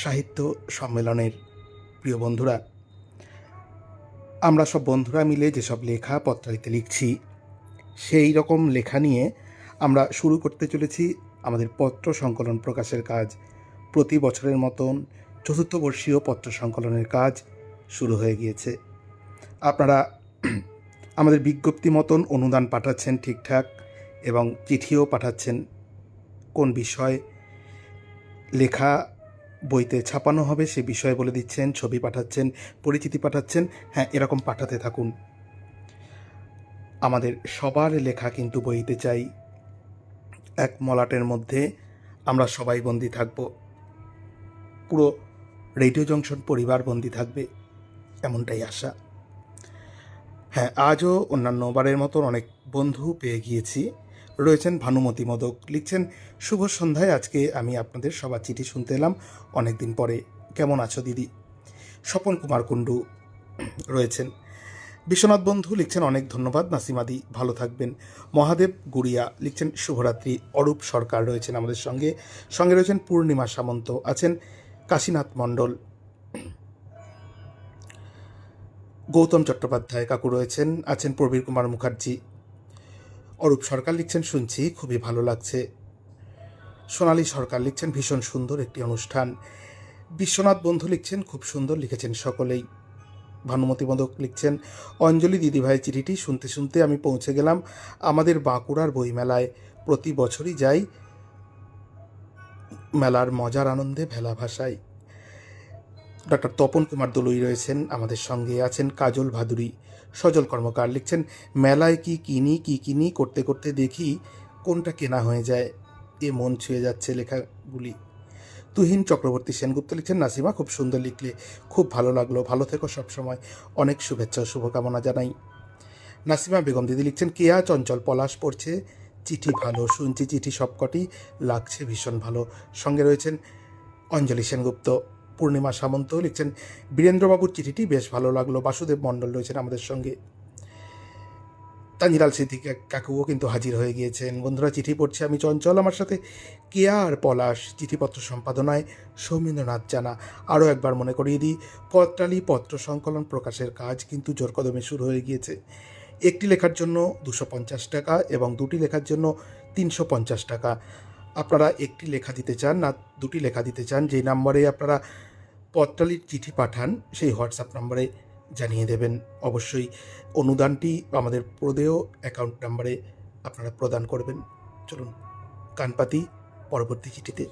সাহিত্য সম্মেলনের। প্রিয় বন্ধুরা, আমরা সব বন্ধুরা মিলে যেসব লেখা পত্রালীতে লিখছি, সেই রকম লেখা নিয়ে আমরা শুরু করতে চলেছি আমাদের পত্র সংকলন প্রকাশের কাজ। প্রতি বছরের মতন চতুর্থবর্ষীয় পত্র সংকলনের কাজ শুরু হয়ে গিয়েছে। আপনারা আমাদের বিজ্ঞপ্তি মতন অনুদান পাঠাচ্ছেন ঠিকঠাক, এবং চিঠিও পাঠাচ্ছেন। কোন বিষয় লেখা বইতে ছাপানো হবে সে বিষয়ে বলে দিচ্ছেন, ছবি পাঠাচ্ছেন, পরিচিতি পাঠাচ্ছেন। হ্যাঁ, এরকম পাঠাতে থাকুন। আমাদের সবার লেখা কিন্তু বইতে চাই। এক মলাটের মধ্যে আমরা সবাই বন্দী থাকব, পুরো রেডিও জংশন পরিবার বন্দী থাকবে, এমনটাই আশা। হ্যাঁ, আজও অন্যান্য বারের মতন অনেক বন্ধু পেয়ে গিয়েছি। রয়েছেন ভানুমতি মোদক, লিখছেন, শুভ সন্ধ্যায়। আজকে আমি আপনাদের সবার চিঠি শুনতে এলাম অনেক দিন পরে। কেমন আছো দিদি? স্বপন কুমার কুণ্ডু রয়েছেন, বিশ্বনাথ বন্ধু লিখছেন অনেক ধন্যবাদ নাসিমাদি, ভালো থাকবেন। মহাদেব গুড়িয়া লিখছেন শুভরাত্রি। অরূপ সরকার রয়েছেন আমাদের সঙ্গে, সঙ্গে রয়েছেন পূর্ণিমা সামন্ত, আছেন কাশীনাথ মণ্ডল, গৌতম চট্টোপাধ্যায় কাকু রয়েছেন, আছেন প্রবীর কুমার মুখার্জি। অরূপ সরকার লিখছেন শুনছি, খুবই ভালো লাগছে। সোনালী সরকার লিখছেন ভীষণ সুন্দর একটি অনুষ্ঠান। বিশ্বনাথ বন্ধু লিখছেন খুব সুন্দর লিখেছেন সকলেই। ভানুমতি মোদক লিখছেন অঞ্জলি দিদিভাই চিঠিটি শুনতে শুনতে আমি পৌঁছে গেলাম আমাদের বাঁকুড়ার বইমেলায়। প্রতি বছরই যাই, মেলার মজার আনন্দে ভেলা ভাষায়। ডক্টর তপন কুমার দলুই রয়েছেন আমাদের সঙ্গে, আছেন কাজল ভাদুরী। সজল কর্মকার লিখছেন মেলায় কি কিনি করতে করতে দেখি কোনটা কেনা হয়ে যায়, এ মন ছুঁয়ে যাচ্ছে লেখাগুলি। তুহিন চক্রবর্তী সেনগুপ্ত লিখছেন নাসিমা খুব সুন্দর লিখলে, খুব ভালো লাগলো, ভালো থেকো সবসময়, অনেক শুভেচ্ছা ও শুভকামনা জানাই। নাসিমা বেগম দিদি লিখছেন কেয়া চঞ্চল পলাশ পড়ছে চিঠি ভালো, শুনছি চিঠি সবকটি, লাগছে ভীষণ ভালো। সঙ্গে রয়েছেন অঞ্জলি সেনগুপ্ত। পূর্ণিমা সামন্ত লিখছেন বীরেন্দ্রবাবুর চিঠিটি বেশ ভালো লাগলো। বাসুদেব মণ্ডল রয়েছেন আমাদের সঙ্গে। তাঞ্জিলাল সিদ্দিক কাকুও কিন্তু হাজির হয়ে গিয়েছেন। বন্ধুরা, চিঠি পড়ছে আমি চঞ্চল, আমার সাথে কেয়া আর পলাশ। চিঠিপত্র সম্পাদনায় সৌমেন্দ্রনাথ জানা। আরও একবার মনে করিয়ে দিই, পত্রালি পত্র সংকলন প্রকাশের কাজ কিন্তু জোরকদমে শুরু হয়ে গিয়েছে। একটি লেখার জন্য 250 টাকা এবং দুটি লেখার জন্য 350 টাকা। আপনারা একটি লেখা দিতে চান না দুটি লেখা দিতে চান, যেই নম্বরে আপনারা পত্রালির চিঠি পাঠান সেই হোয়াটসঅ্যাপ নম্বরে জানিয়ে দেবেন। অবশ্যই অনুদানটি আমাদের প্রদেয় অ্যাকাউন্ট নাম্বারে আপনারা প্রদান করবেন। চলুন কানপাতি পরবর্তী চিঠিতে।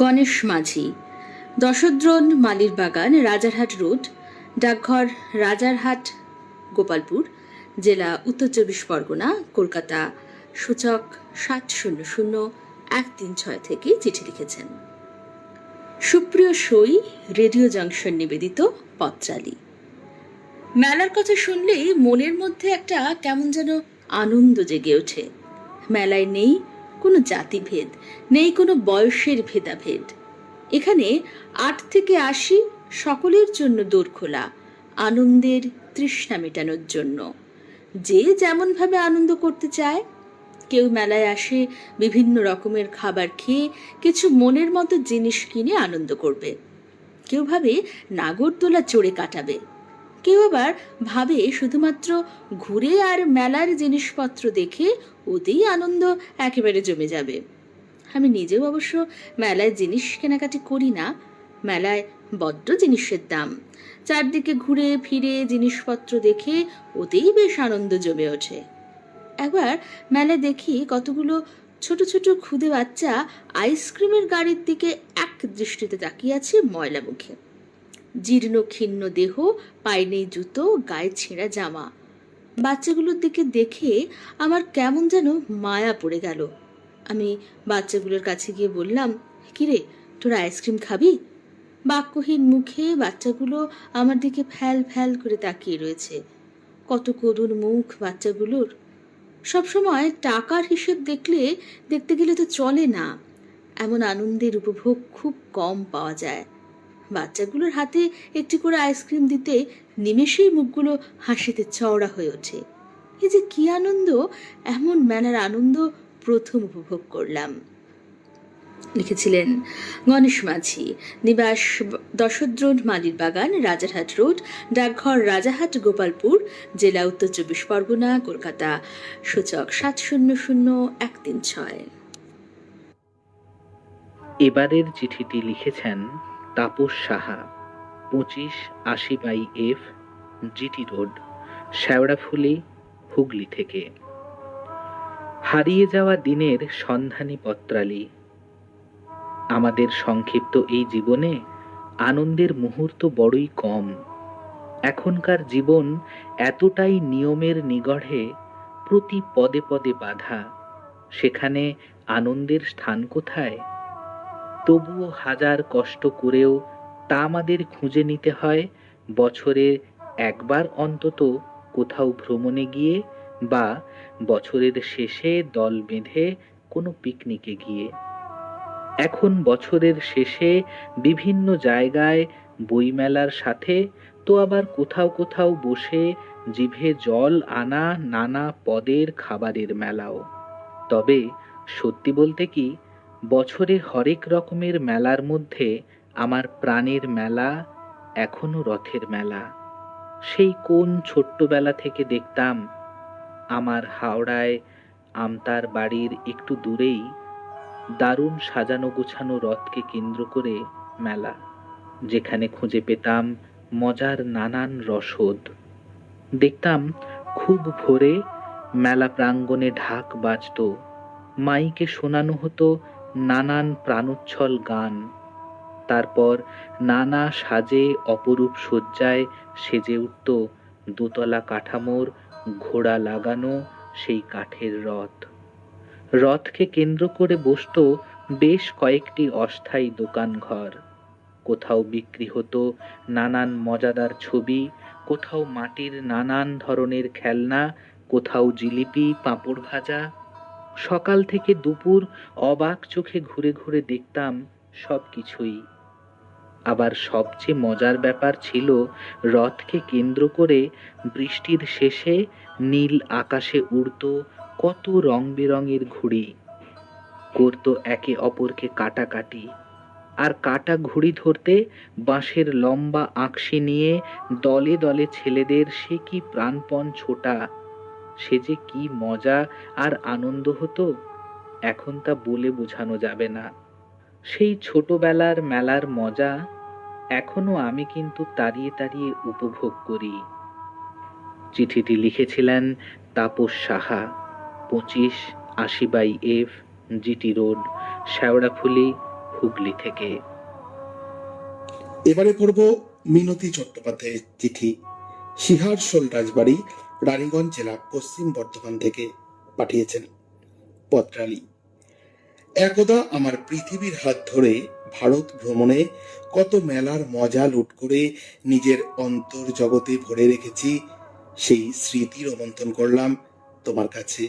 গণেশ মাঝি, দশদ্রোণ মালির বাগান, রাজারহাট রোড, ডাকঘর রাজারহাট, গোপালপুর, জেলা উত্তর 24 পরগনা, কলকাতা, সূচক 700136 থেকে চিঠি লিখেছেন। সুপ্রিয় সই, রেডিও জংশন নিবেদিত পত্রালি। মেলার কথা শুনলেই মনের মধ্যে একটা কেমন যেন আনন্দ জেগে ওঠে। মেলায় নেই কোনো জাতিভেদ, নেই কোনো বয়সের ভেদাভেদ। এখানে 8 থেকে 80 সকলের জন্য দোর খোলা, আনন্দের তৃষ্ণা মেটানোর জন্য। যে যেমনভাবে আনন্দ করতে চায়। কেউ মেলায় আসে বিভিন্ন রকমের খাবার খেয়ে কিছু মনের মতো জিনিস কিনে আনন্দ করবে। কেউ ভাবে নাগরদোলা চড়ে কাটাবে। কেউ আবার ভাবে শুধুমাত্র ঘুরে আর মেলার জিনিসপত্র দেখে ওতেই আনন্দ একেবারে জমে যাবে। আমি নিজেও অবশ্য মেলায় জিনিস কেনাকাটি করি না। মেলায় বড্ড জিনিসের দাম। চারদিকে ঘুরে ফিরে জিনিসপত্র দেখে ওতেই বেশ আনন্দ জমে ওঠে। একবার মেলায় দেখি কতগুলো ছোট ছোট ক্ষুদে বাচ্চা আইসক্রিমের গাড়ির দিকে এক দৃষ্টিতে তাকিয়ে আছে ময়লা মুখে। জীর্ণ ক্ষীণ দেহ, পায়ে নেই জুতো, গায়ে ছেঁড়া জামা। বাচ্চাগুলোর দিকে দেখে আমার কেমন যেন মায়া পড়ে গেল। আমি বাচ্চাগুলোর কাছে গিয়ে বললাম, কিরে তোরা আইসক্রিম খাবি? বাক্যহীন মুখে বাচ্চাগুলো আমার দিকে ফ্যাল ফ্যাল করে তাকিয়ে রয়েছে। কত করুণ মুখ বাচ্চাগুলোর। সবসময় টাকার হিসেব দেখতে গেলে তো চলে না। এমন আনন্দের উপভোগ খুব কম পাওয়া যায়। বাচ্চাগুলোর হাতে একটি করে আইসক্রিম দিতে নিমেষেই মুখগুলো হাসিতে চওড়া হয়ে ওঠে। এই যে কি আনন্দ! এমন মেলার আনন্দ প্রথম উপভোগ করলাম। লিখেছিলেন গণেশ মাঝি, নিবাস দশদ্রোণ মালির বাগান, রাজারহাট রোড, ডাকঘর রাজারহাট, গোপালপুর, জেলা উত্তর 24 পরগনা, কলকাতা, সূচক 700136। এবারের চিঠিটি লিখেছেন Tapas Saha, 2580/F, GT road, Sheoraphuli, Hooghly থেকে। হারিয়ে যাওয়া দিনের সন্ধানী পত্রালি। আমাদের সংক্ষিপ্ত এই জীবনে আনন্দের মুহূর্ত বড়ই কম। এখনকার জীবন এতটাই নিয়মের নিগড়ে, প্রতি পদে পদে বাধা। সেখানে আনন্দের স্থান কোথায়? তবুও হাজার কষ্ট করেও তা আমাদের খুঁজে নিতে হয় বছরে একবার অন্তত কোথাও ভ্রমণে গিয়ে বা বছরের শেষে দল বেঁধে কোনো পিকনিকে গিয়ে। এখন বছরের শেষে বিভিন্ন জায়গায় বইমেলার সাথে তো আবার কোথাও কোথাও বসে জিভে জল আনা নানা পদের খাবারের মেলাও। তবে সত্যি বলতে কি, বছরে হরেক রকমের মেলার মধ্যে আমার প্রাণের মেলা এখনো রথের মেলা। সেই কোন ছোট্টবেলা থেকে দেখতাম আমার হাওড়ায় আমতার বাড়ির একটু দূরেই দারুণ সাজানো গোছানো রথকে কেন্দ্র করে মেলা, যেখানে খুঁজে পেতাম মজার নানান রসদ। দেখতাম খুব ভোরে মেলা প্রাঙ্গণে ঢাক বাজত, মাইকে শোনানো হতো নানান প্রাণোচ্ছল গান। তারপর নানা সাজে অপরূপ সজ্জায় সেজে উঠত দোতলা কাঠামোর ঘোড়া লাগানো সেই কাঠের রথ। রথকে কেন্দ্র করে বসতো বেশ কয়েকটি অস্থায়ী দোকানঘর। কোথাও বিক্রি হতো নানান মজাদার ছবি, কোথাও মাটির নানান ধরনের খেলনা, কোথাও জিলিপি, পাঁপড় ভাজা। সকাল থেকে দুপুর অবাক চোখে ঘুরে ঘুরে দেখতাম সবকিছুই। আবার সবচেয়ে মজার ব্যাপার ছিল, রথকে কেন্দ্র করে বৃষ্টির শেষে নীল আকাশে উড়ত কত রং বেরঙের ঘুড়ি, করত একে অপরকে কাটাকাটি। আর কাটা ঘুড়ি ধরতে বাঁশের লম্বা আঁকশি নিয়ে দলে দলে ছেলেদের সে কি প্রাণপণ ছোটা, সে যে কি মজা আর আনন্দ হতো, এখন তা বলে বোঝানো যাবে না। সেই ছোটবেলার মেলার মজা এখনো আমি কিন্তু তাড়িয়ে তাড়িয়ে উপভোগ করি। চিঠিটি লিখেছিলেন Tapas Saha, 2580/F, GT road, Sheoraphuli, Hooghly থেকে। এবারে পড়ব মিনতি চট্টোপাধ্যায়ের চিঠি। সিহারশোল রাজবাড়ি, রানীগঞ্জ জেলা, পশ্চিম বর্ধমান থেকে পাঠিয়েছেন। পত্রালি। একদা আমার পৃথিবীর হাত ধরে ভারত ভ্রমণে কত মেলার মজা লুট করে নিজের অন্তর জগতে ভরে রেখেছি, সেই স্মৃতি রোমন্থন করলাম তোমার কাছে।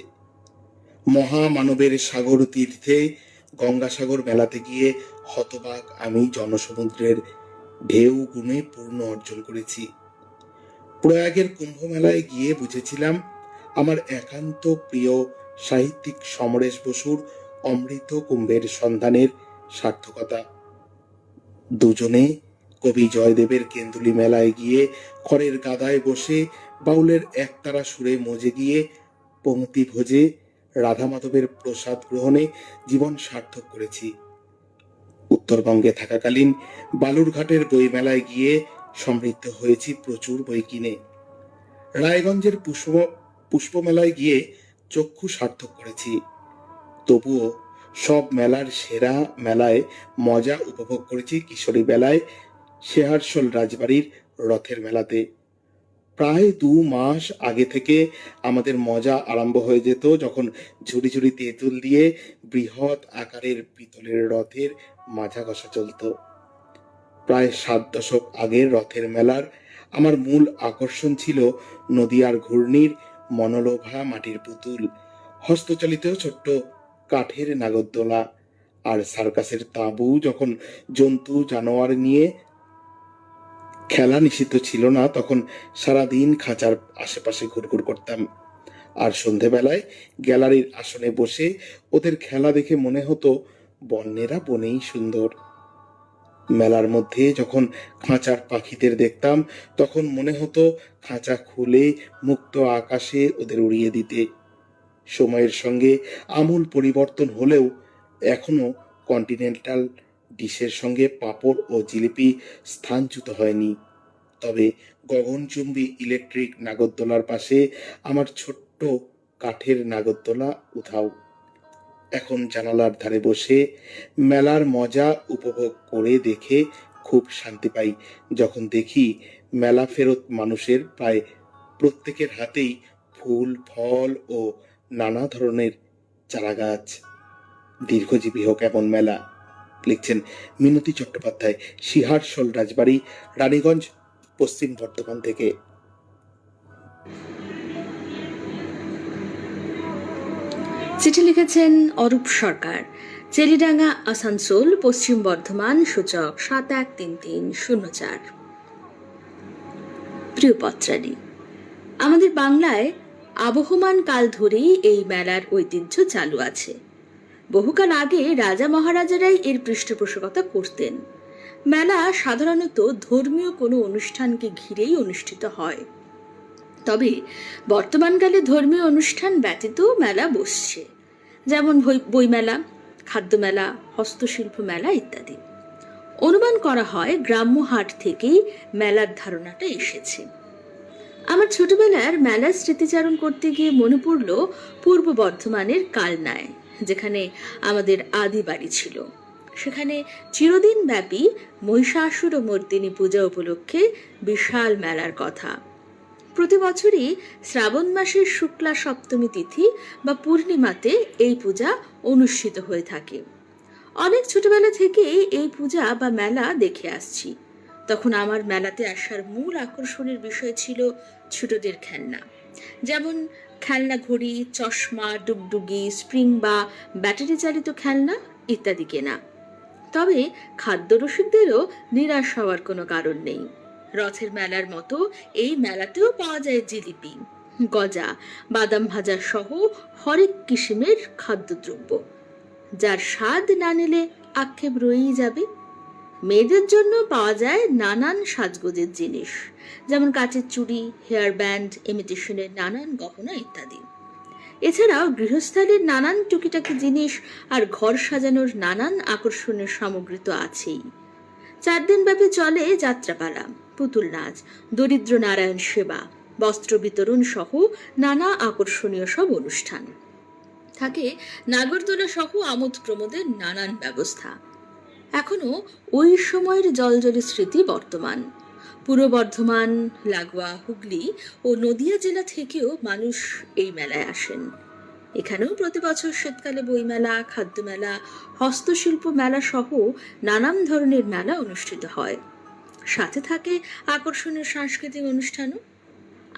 মহামানবের সাগর তীর্থে গঙ্গাসাগর মেলাতে গিয়ে হতবাক আমি জনসমুদ্রের ঢেউ গুণে পূর্ণ অর্জন করেছি। প্রয়াগের কুম্ভ মেলায় গিয়ে বুঝেছিলাম আমার একান্ত প্রিয় সাহিত্যিক সমরেশ বসুর অমৃত কুম্ভের সন্ধানের সার্থকতা। দুজনে কবি জয়দেবের কেন্দুলি মেলায় গিয়ে খড়ের গাদায় বসে বাউলের একতারা সুরে মজে গিয়ে পংক্তি ভোজে রাধা মাধবের প্রসাদ গ্রহণে জীবন সার্থক করেছি। উত্তরবঙ্গে থাকাকালীন বালুরঘাটের বই মেলায় গিয়ে সমৃদ্ধ হয়েছি প্রচুর বই কিনে। রায়গঞ্জের পুষ্প মেলায় গিয়ে চক্ষু সার্থক করেছি। তবুও সব মেলার সেরা মেলায় মজা উপভোগ করেছি কিশোরী বেলায় সিহারশোল রাজবাড়ির রথের মেলাতে। প্রায় 2 মাস আগে থেকে আমাদের মজা আরম্ভ হয়ে যেত, যখন ঝুড়ি ঝুড়ি তেঁতুল দিয়ে বৃহৎ আকারের পিতলের রথের মাঝা ঘষা চলত। প্রায় 7 দশক আগের রথের মেলার আমার মূল আকর্ষণ ছিল নদিয়ার ঘূর্ণির মনোলোভা মাটির পুতুল, হস্তচালিত ছোট্ট কাঠের নাগরদোলা আর সার্কাসের তাঁবু। যখন জন্তু জানোয়ার নিয়ে খেলা নিষিদ্ধ ছিল না, তখন সারাদিন খাঁচার আশেপাশে ঘুরঘুর করতাম। আর সন্ধেবেলায় গ্যালারির আসনে বসে ওদের খেলা দেখে মনে হতো বন্যেরা বনেই সুন্দর। মেলার মধ্যে যখন খাঁচার পাখিদের দেখতাম, তখন মনে হতো খাঁচা খুলে মুক্ত আকাশে ওদের উড়িয়ে দিতে। সময়ের সঙ্গে আমূল পরিবর্তন হলেও এখনো কন্টিনেন্টাল ডিশের সঙ্গে পাঁপড় ও জিলিপি স্থানচ্যুত হয়নি। তবে গগনচুম্বী ইলেকট্রিক নাগরদোলার পাশে আমার ছোট্ট কাঠের নাগরদোলা উধাও। এখন জানালার ধারে বসে মেলার মজা উপভোগ করে দেখে খুব শান্তি পাই, যখন দেখি মেলা ফেরত মানুষের প্রায় প্রত্যেকের হাতেই ফুল, ফল ও নানা ধরনের চারাগাছ। দীর্ঘজীবী হোক এমন মেলা। লিখছেন মিনতি চট্টোপাধ্যায়, সিহারশোল রাজবাড়ি, রানীগঞ্জ, পশ্চিম বর্ধমান থেকে। চিঠি লিখেছেন অরূপ সরকার, চেলিডাঙ্গা, আসানসোল, পশ্চিম বর্ধমান, সূচক 713304। প্রিয় পত্রালী, আমাদের বাংলায় আবহমান কাল ধরেই এই মেলার ঐতিহ্য চালু আছে। বহুকাল আগে রাজা মহারাজারাই এর পৃষ্ঠপোষকতা করতেন। মেলা সাধারণত ধর্মীয় কোনো অনুষ্ঠানকে ঘিরেই অনুষ্ঠিত হয়, তবে বর্তমানকালে ধর্মীয় অনুষ্ঠান ব্যতীত মেলা বসছে, যেমন বইমেলা, খাদ্যমেলা, হস্তশিল্প মেলা ইত্যাদি। অনুমান করা হয় গ্রাম্য হাট থেকেই মেলার ধারণাটা এসেছে। আমার ছোটবেলার মেলার স্মৃতিচারণ করতে গিয়ে মনে পড়ল পূর্ব বর্ধমানের কালনায়, যেখানে আমাদের আদি বাড়ি ছিল। সেখানে চিরদিন ব্যাপী মহিষাসুর মর্দিনী পূজা উপলক্ষে বিশাল মেলার কথা। প্রতি বছরই শ্রাবণ মাসের শুক্লা সপ্তমী তিথি বা পূর্ণিমাতে এই পূজা অনুষ্ঠিত হয়ে থাকে। অনেক ছোটবেলা থেকেই এই পূজা বা মেলা দেখে আসছি। তখন আমার মেলাতে আসার মূল আকর্ষণের বিষয় ছিল ছোটদের খেলনা, যেমন খেলনা ঘড়ি, চশমা, ডুগডুগি, স্প্রিং বা ব্যাটারি চালিত খেলনা ইত্যাদি কেনা। তবে খাদ্য রসিকদেরও নিরাশ হওয়ার কোনো কারণ নেই। রথের মেলার মতো এই মেলাতেও পাওয়া যায় জিলিপি, গজা, বাদাম ভাজা সহ হরেক কিসিমের খাদ্যদ্রব্য, যার স্বাদ না নিলে আক্ষেপ রয়েই যাবে। মেয়েদের জন্য পাওয়া যায় নানান সাজগোজের জিনিস, যেমন কাচের চুড়ি, হেয়ার ব্যান্ড, ইমিটেশনের নানান গহনা ইত্যাদি। এছাড়াও গৃহস্থালির নানান টুকিটাকি জিনিস আর ঘর সাজানোর নানান আকর্ষণীয় সামগ্রী তো আছেই। 4 দিন ব্যাপী চলে যাত্রাপালা, পুতুল নাচ, দরিদ্র নারায়ণ সেবা, বস্ত্র বিতরণ সহ নানা আকর্ষণীয় সব অনুষ্ঠান। থাকে নাগরদোলা সহ আমোদ প্রমোদের নানান ব্যবস্থা। এখনো ওই সময়ের জলজলে স্মৃতি বর্তমান। পূর্ব বর্ধমান, লাগোয়া হুগলি ও নদিয়া জেলা থেকেও মানুষ এই মেলায় আসেন। এখানেও প্রতি বছর শীতকালে বইমেলা, খাদ্যমেলা, হস্তশিল্প মেলা সহ নানান ধরনের মেলা অনুষ্ঠিত হয়। সাথে থাকে আকর্ষণীয় সাংস্কৃতিক অনুষ্ঠানও।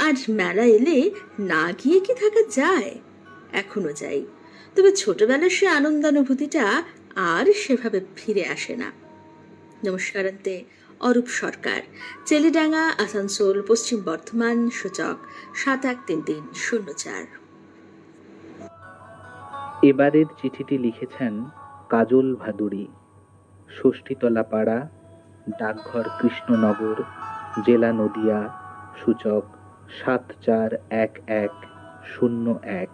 আজ মেলা এলে না গিয়ে কি থাকা যায়? এখনো যাই, তবে ছোটবেলার সে আনন্দানুভূতিটা আর সেভাবে ফিরে আসে না। নমস্কারান্তে, অরূপ সরকার, চেলিডাঙ্গা, আসানসোল, পশ্চিম বর্ধমান, সূচক 713304। এবারের চিঠিটি লিখেছেন কাজল ভাদুরী, ষষ্ঠীতলা পাড়া, ডাকঘর কৃষ্ণনগর, জেলা নদিয়া, সূচক 741101।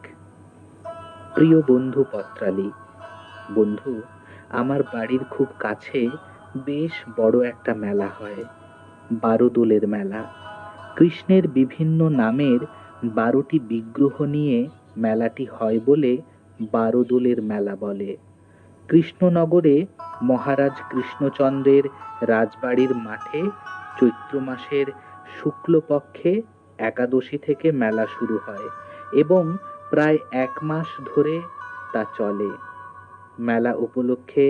প্রিয় বন্ধু পত্রালী, বন্ধু, আমার বাড়ির খুব কাছে বেশ বড় একটা মেলা হয়, 12 দোলের মেলা। কৃষ্ণের বিভিন্ন নামের 12টি বিগ্রহ নিয়ে মেলাটি হয় বলে 12 দোলের মেলা বলে। কৃষ্ণনগরে মহারাজ কৃষ্ণচন্দ্রের রাজবাড়ির মাঠে চৈত্র মাসের শুক্লপক্ষে একাদশী থেকে মেলা শুরু হয় এবং প্রায় 1 মাস ধরে তা চলে। মেলা উপলক্ষে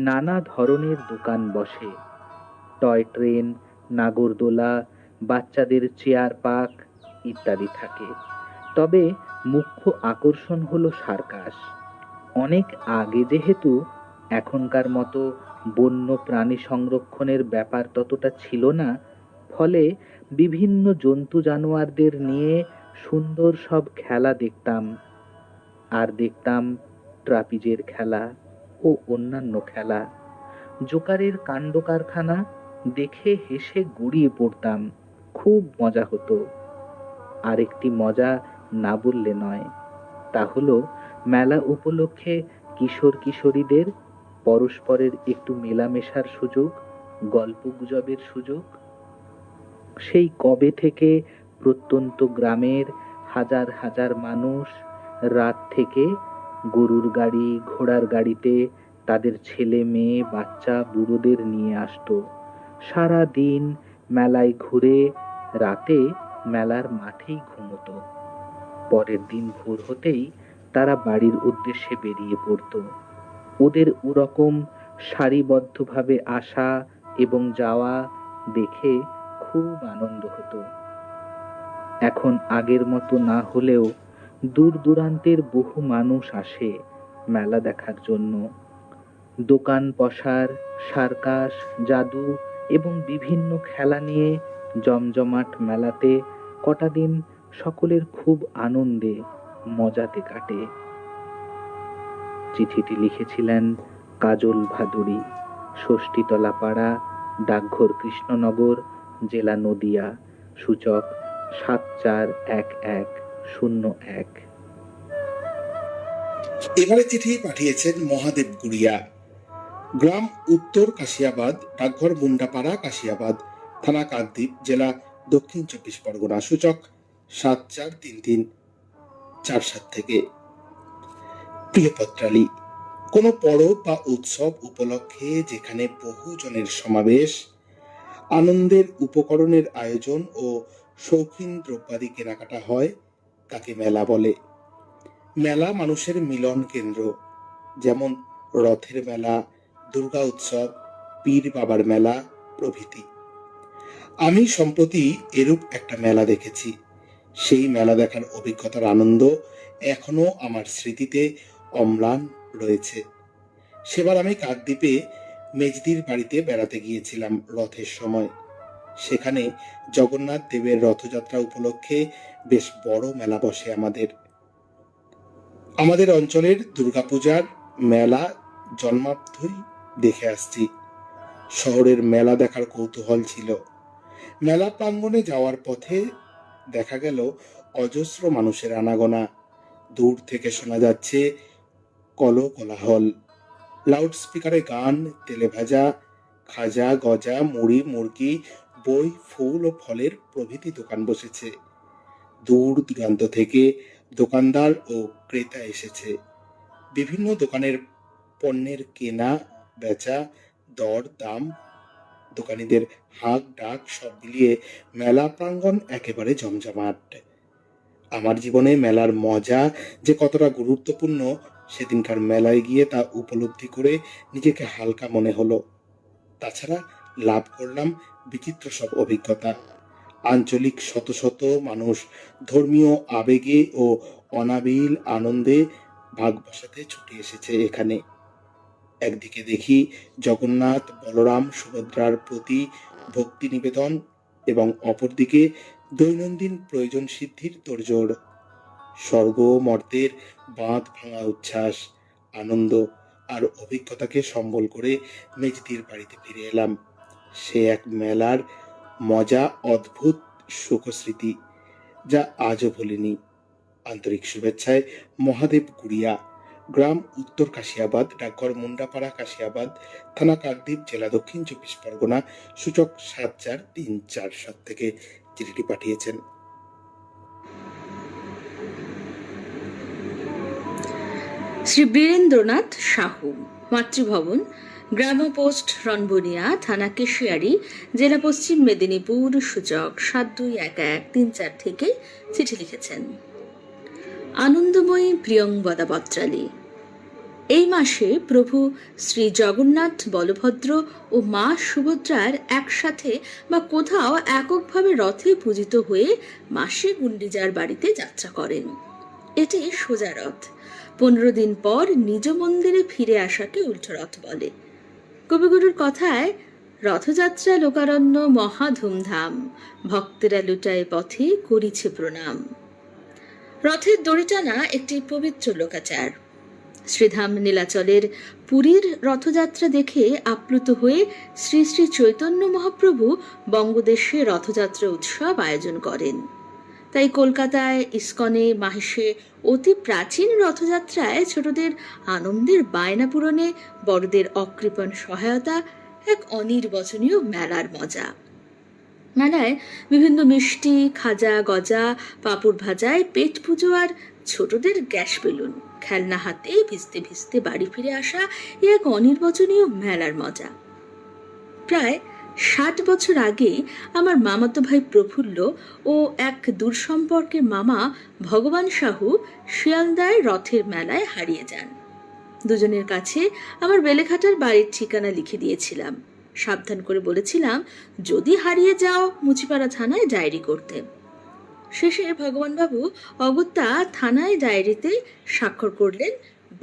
নানা ধরনের দোকান বসে, টয় ট্রেন, নাগরদোলা, বাচ্চাদের চেয়ার পার্ক ইত্যাদি থাকে। তবে মুখ্য আকর্ষণ হলো সার্কাস। অনেক আগে যেহেতু এখনকার মতো বন্য প্রাণী সংরক্ষণের ব্যাপার ততটা ছিল না, ফলে বিভিন্ন জন্তু জানোয়ারদের নিয়ে সুন্দর সব খেলা দেখতাম। আর দেখতাম ট্রাপিজের খেলা ও অন্যান্য খেলা। জোকারের কাণ্ড কারখানা দেখে হেসে গড়িয়ে পড়তাম, খুব মজা হতো। আরেকটি মজা না বললে নয়, তা হলো মেলা উপলক্ষে কিশোর কিশোরীদের পরস্পরের একটু মেলামেশার সুযোগ, গল্পগুজবের সুযোগ। সেই কবে থেকে প্রত্যন্ত গ্রামের হাজার হাজার মানুষ রাত থেকে গরুর গাড়ি, ঘোড়ার গাড়িতে তাদের ছেলে মেয়ে, বাচ্চা, বুড়োদের নিয়ে আসতো। সারা দিন মেলায় ঘুরে রাতে মেলার মাঠেই ঘুমোতো। পরের দিন ভোর হতেই তারা বাড়ির উদ্দেশ্যে বেরিয়ে পড়তো। ওদের ওরকম সারিবদ্ধভাবে আসা এবং যাওয়া দেখে খুব আনন্দ হতো। এখন আগের মতো না হলেও দূর দূরান্তের বহু মানুষ আসে মেলা দেখার জন্য। দোকান পসার, সার্কাস, জাদু এবং বিভিন্ন খেলা নিয়ে জমজমাট মেলাতে কটা দিন সকলের খুব আনন্দে মজাতে কাটে। চিঠিটি লিখেছিলেন কাজল ভাদুরী, ষষ্ঠীতলা পাড়া, ডাকঘর কৃষ্ণনগর, জেলা নদিয়া, সূচক 741101। এবারে চিঠি পাঠিয়েছেন মহাদেব গুড়িয়া, গ্রাম উত্তর কাশিয়াবাদ, ডাকঘর মুন্ডাপাড়া, কাশিয়াবাদ, থানা কাকদ্বীপ, জেলা দক্ষিণ 24 পরগনা, সূচক 743347 থেকে। প্রিয় পত্রালী, কোনো পরব বা উৎসব উপলক্ষে যেখানে বহুজনের সমাবেশ, আনন্দের উপকরণের আয়োজন ও শৌখিন দ্রব্যাদি কেনাকাটা হয়, তাকে মেলা বলে। মেলা মানুষের মিলন কেন্দ্র, যেমন রথের মেলা, দুর্গা উৎসব, পীর বাবার মেলা প্রভৃতি। আমি সম্প্রতি এরূপ একটা মেলা দেখেছি। সেই মেলা দেখার অভিজ্ঞতার আনন্দ এখনো আমার স্মৃতিতে অম্লান রয়েছে। সেবার আমি কাকদ্বীপে মেজদির বাড়িতে বেড়াতে গিয়েছিলাম রথের সময়। সেখানে জগন্নাথ দেবের রথযাত্রা উপলক্ষে বেশ বড় মেলা বসে। আমাদের অঞ্চলের দুর্গাপূজার মেলা জন্মাব্দই দেখে আসছি। শহরের মেলা দেখার কৌতূহল ছিল। মেলা প্রাঙ্গণে যাওয়ার পথে দেখা গেল অজস্র মানুষের আনাগোনা। দূর থেকে শোনা যাচ্ছে কলকোলাহল, লাউডস্পিকারে গান, তেলে ভাজা, খাজা, গজা, মুড়ি, মুরগি, বই, ফুল ও ফলের প্রভৃতি দোকান বসেছে। দূর দূরান্ত থেকে দোকানদার ও ক্রেতা এসেছে। বিভিন্ন দোকানের পণ্যের কেনা বেচা, দর দাম, দোকানীদের হাঁক ডাক সব মিলিয়ে মেলা প্রাঙ্গণ একেবারে জমজমাট। আমার জীবনে মেলার মজা যে কতটা গুরুত্বপূর্ণ সেদিনকার মেলায় গিয়ে তা উপলব্ধি করে নিজেকে হালকা মনে হলো। তাছাড়া লাভ করলাম বিচিত্র সব অভিজ্ঞতা। আঞ্চলিক শত শত মানুষ ধর্মীয় আবেগে ও অনাবিল আনন্দে ভাগ বসাতে ছুটে এসেছে এখানে। একদিকে দেখি জগন্নাথ, বলরাম, সুভদ্রার প্রতি ভক্তি নিবেদন এবং অপরদিকে দৈনন্দিন প্রয়োজন সিদ্ধির তোড়জোড়। স্বর্গ মর্তের বাঁধ ভাঙা উচ্ছ্বাস, আনন্দ আর অভিজ্ঞতাকে সম্বল করে মেজদির বাড়িতে ফিরে এলাম। সে এক মেলার মজা, অদ্ভুত সুখস্মৃতি, যা আজও ভুলিনি। আন্তরিক শুভেচ্ছায় মহাদেব গুড়িয়া, গ্রাম উত্তর কাশিয়াবাদ, ডাকঘর মুন্ডাপাড়া, কাশিয়াবাদ, থানা কাকদ্বীপ, জেলা দক্ষিণ 24 পরগনা, সূচক 743347 থেকে চিঠিটি পাঠিয়েছেন। শ্রী বীরেন্দ্রনাথ সাহু, মাতৃভবন, গ্রাম পোস্ট, রণবনিয়া, থানা কেশিয়ারি, জেলা পশ্চিম মেদিনীপুর, সূচক 721134 থেকে চিঠি লিখেছেন। আনন্দময়ী প্রিয়ংবদা পত্রালী, এই মাসে প্রভু শ্রী জগন্নাথ, বলভদ্র ও মা সুভদ্রার একসাথে বা কোথাও এককভাবে রথে পূজিত হয়ে মাসে গুন্ডিজার বাড়িতে যাত্রা করেন। এটি সোজা রথ। 15 দিন পর নিজ মন্দিরে ফিরে আসাকে উল্টো রথ বলে। কবিগুরুর কথায়, রথযাত্রা লোকারণ্য মহা ধুমধাম, ভক্তেরা লুটায় পথে করিছে প্রণাম। রথের দড়ি টানা একটি পবিত্র লোকাচার। শ্রীধাম নীলাচলের পুরীর রথযাত্রা দেখে আপ্লুত হয়ে শ্রী শ্রী চৈতন্য মহাপ্রভু বঙ্গদেশে রথযাত্রা উৎসব আয়োজন করেন। তাই কলকাতায় ইস্কনে মাহেশে অতি প্রাচীন রথযাত্রায় ছোটদের আনন্দের বায়না পূরণে বড়দের অকৃপণ সহায়তা এক অনির্বচনীয় মেলার মজা। মেলায় বিভিন্ন মিষ্টি, খাজা, গজা, পাঁপড় ভাজায় পেট পুজো আর ছোটদের গ্যাস বেলুন, খেলনা হাতে ভিজতে ভিজতে বাড়ি ফিরে আসা এক অনির্বচনীয় মেলার মজা। প্রায় 60 বছর আগে আমার মামাতো ভাই প্রফুল্ল ও এক দূর সম্পর্কের মামা ভগবান সাহু শিয়ালদায় রথের মেলায় হারিয়ে যান। দুজনের কাছে আমার বেলেঘাটার বাড়ির ঠিকানা লিখে দিয়েছিলাম। সাবধান করে বলেছিলাম, যদি হারিয়ে যাও মুচিপাড়া থানায় ডায়েরি করতে। শেষে ভগবানবাবু অগত্যা থানায় ডায়েরিতে স্বাক্ষর করলেন।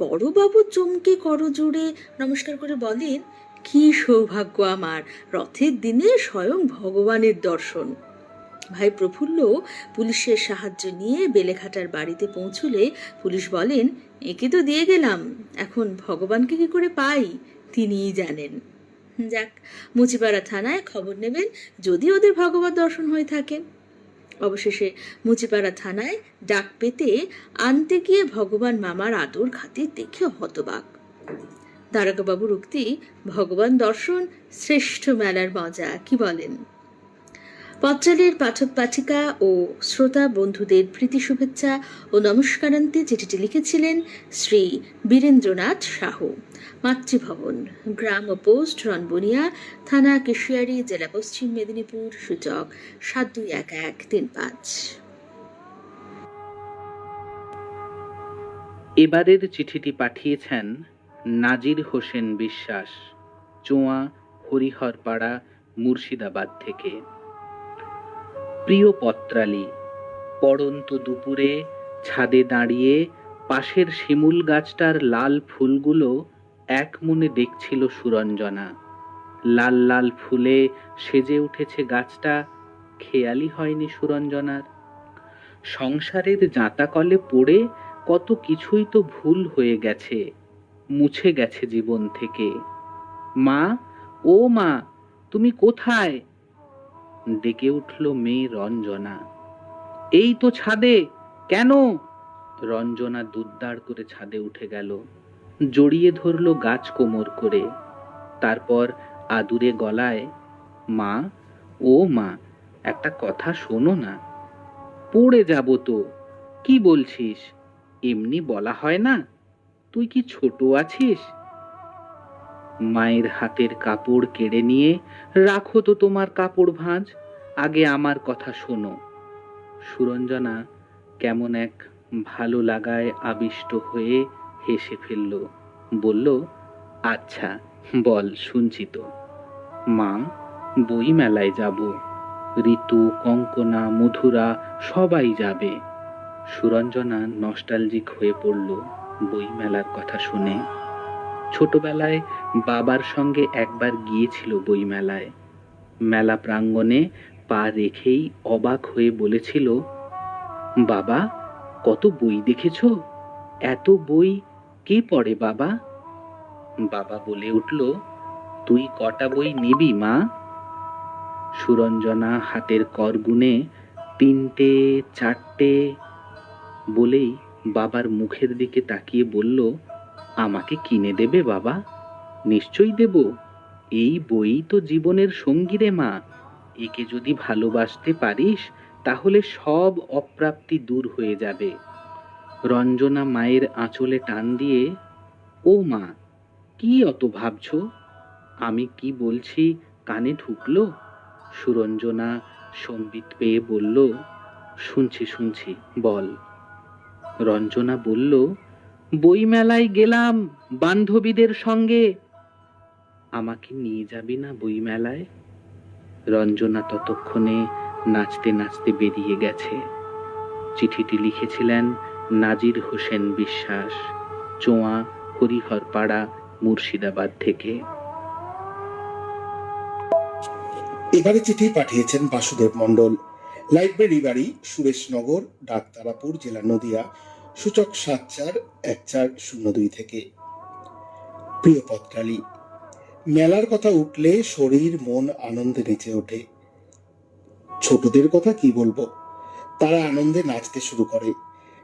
বড়বাবু চমকে করজোড়ে নমস্কার করে বলেন, কি সৌভাগ্য আমার, রথের দিনে স্বয়ং ভগবানের দর্শন। ভাই প্রফুল্ল পুলিশের সাহায্য নিয়ে বেলেঘাটার বাড়িতে পৌঁছলে পুলিশ বলেন, একে তো দিয়ে গেলাম, এখন ভগবানকে কি করে পাই তিনিই জানেন। যাক, মুচিপাড়া থানায় খবর নেবেন যদি ওদের ভগবত দর্শন হয়ে থাকে। অবশেষে মুচিপাড়া থানায় ডাক পেতে আনতে গিয়ে ভগবান মামার আদর খাতির দেখে হতবাক। দারোগাবাবুর উক্তি, ভগবান দর্শন শ্রেষ্ঠ মেলার মজা, কি বলেন? পত্রালের পাঠক পাঠিকা ও শ্রোতা বন্ধুদের প্রীতি শুভেচ্ছা ও নমস্কারান্তে চিঠিটি লিখেছিলেন শ্রী বীরেন্দ্রনাথ সাহু, মাতৃভবন, গ্রাম ও পোস্ট রনবনিয়া, থানা কেশিয়ারি, জেলা পশ্চিম মেদিনীপুর, সূচক 721135। এবারের চিঠিটি পাঠিয়েছেন নাজির হোসেন বিশ্বাস, চোয়া, হরিহরপাড়া, মুর্শিদাবাদ থেকে। প্রিয় পত্রালী, পড়ন্ত দুপুরে ছাদে দাঁড়িয়ে পাশের শিমুল গাছটার লাল ফুলগুলো এক মনে দেখছিল সুরঞ্জনা। লাল লাল ফুলে সেজে উঠেছে গাছটা, খেয়ালই হয়নি সুরঞ্জনার। সংসারের জাঁতাকলে পড়ে কত কিছুই তো ভুল হয়ে গেছে, মুছে গেছে জীবন থেকে। মা, ও মা, তুমি কোথায়? ডেকে উঠল মেয়ে রঞ্জনা। এই তো ছাদে। কেন? রঞ্জনা দুদ্দাড় করে ছাদে উঠে গেল, জড়িয়ে ধরল গাছ কোমর করে। তারপর আদুরে গলায়, মা, ও মা, একটা কথা শোনো না। পড়ে যাব তো। কি বলছিস? এমনি বলা হয় না? তুই কি ছোট আছিস? মায়ের হাতের কাপড় কেড়ে নিয়ে, রাখো তো তোমার কাপড় ভাঁজ, আগে আমার কথা শোনো। সুরঞ্জনা কেমন এক ভালো লাগায় আবিষ্ট হয়ে হেসে ফেলল, বলল, আচ্ছা বল, শুনছি তো। মা, বই মেলায় যাব। ঋতু, কঙ্কনা, মধুরা সবাই যাবে। সুরঞ্জনা নস্টালজিক হয়ে পড়ল বই মেলার কথা শুনে। ছোটবেলায় বাবার সঙ্গে একবার গিয়েছিল বই মেলায়। মেলা প্রাঙ্গণে পা রেখেই অবাক হয়ে বলেছিল, বাবা, কত বই দেখেছ? এত বই কে পড়ে বাবা? বাবা বলে উঠল, তুই কটা বই নিবি মা? সুরঞ্জনা হাতের কর গুনে 3টে 4টে বলেই বাবার মুখের দিকে তাকিয়ে বলল, আমাকে কিনে দেবে বাবা? নিশ্চয়ই দেব। এই বই তো জীবনের সঙ্গী রে মা। একে যদি ভালোবাসতে পারিস তাহলে সব অপ্রাপ্তি দূর হয়ে যাবে। রঞ্জনা মায়ের আঁচলে টান দিয়ে, ও মা, কি অত ভাবছ? আমি কি বলছি কানে ঢুকলো? সুরঞ্জনা সম্বিত পেয়ে বলল, শুনছি শুনছি, বল। রঞ্জনা বলল, বই মেলায় গেলাম বান্ধবীদের সঙ্গে। আমাকে নিয়ে যাবি না বই মেলায়? রঞ্জনা ততক্ষণে নাচতে নাচতে বেরিয়ে গেছে। চিঠিটি লিখেছিলেন নাজির হোসেন বিশ্বাস, চোয়া, হরিহরপাড়া, মুর্শিদাবাদ থেকে। এবারে চিঠি পাঠিয়েছেন বাসুদেব মণ্ডল, লাইব্রেরি বাড়ি, সুরেশনগর, ডাকতারাপুর, জেলা নদিয়া, সূচক 741402 থেকে। প্রিয় পত্রালী, মেলার কথা উঠলে শরীর মন আনন্দে নেচে ওঠে। ছোটদের কথা কি বলবো, তারা আনন্দে নাচতে শুরু করে,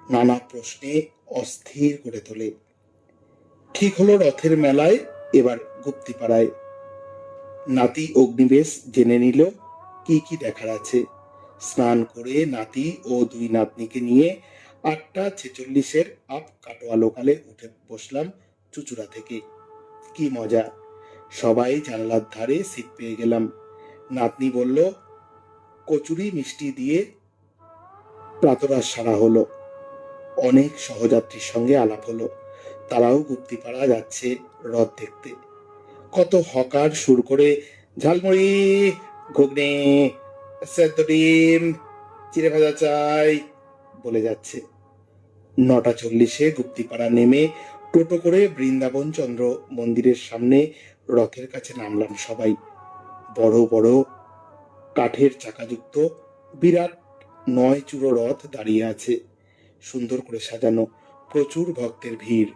নানা প্রশ্নে অস্থির করে তোলে। ঠিক হলো রথের মেলায় এবার গুপ্তিপাড়ায়। নাতি অগ্নিবেশ জেনে নিল কি কি দেখার আছে। স্নান করে নাতি ও 2 নাতনিকে নিয়ে 8:46 আপ কাটোয়া লোকালে উঠে বসলাম চুচুড়া থেকে। কি মজা! সবাই জানলার ধারে সিট পেয়ে গেলাম। নাতনি বলল, কচুরি মিষ্টি দিয়ে প্রাতরাশ সারা হলো। অনেক সহযাত্রীর সঙ্গে আলাপ হলো, তারাও গুপ্তিপাড়া যাচ্ছে রথ দেখতে। কত হকার সুর করে ঝালমুড়ি, ঘুগনি, সেদ্ধ ডিম, চিড়ে ভাজা চাই বলে যাচ্ছে। 9:40 গুপ্তিপাড়া নেমে টোটো করে বৃন্দাবন চন্দ্র মন্দিরের সামনে রথের কাছে নামলাম সবাই। বড় বড় কাঠের চাকাযুক্ত বিরাট 9 চূড়ো রথ দাঁড়িয়ে আছে, সুন্দর করে সাজানো, প্রচুর ভক্তের ভিড়,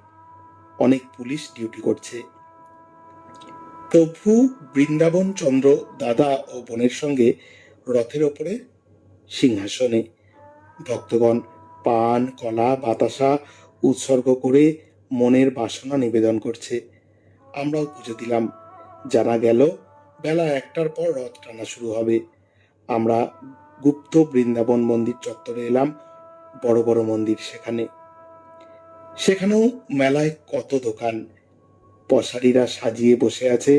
অনেক পুলিশ ডিউটি করছে। প্রভু বৃন্দাবন চন্দ্র দাদা ও বোনের সঙ্গে রথের ওপরে সিংহাসনে। ভক্তগণ পান, কলা, বাতাসা উৎসর্গ করে মনের বাসনা নিবেদন করছে। আমরাও পুজো দিলাম। জানা গেল বেলা 1টার পর রথ টানা শুরু হবে। আমরা গুপ্ত বৃন্দাবন মন্দির চত্বরে এলাম, বড় বড় মন্দির সেখানেও মেলায় কত দোকান, পশারিরা সাজিয়ে বসে আছে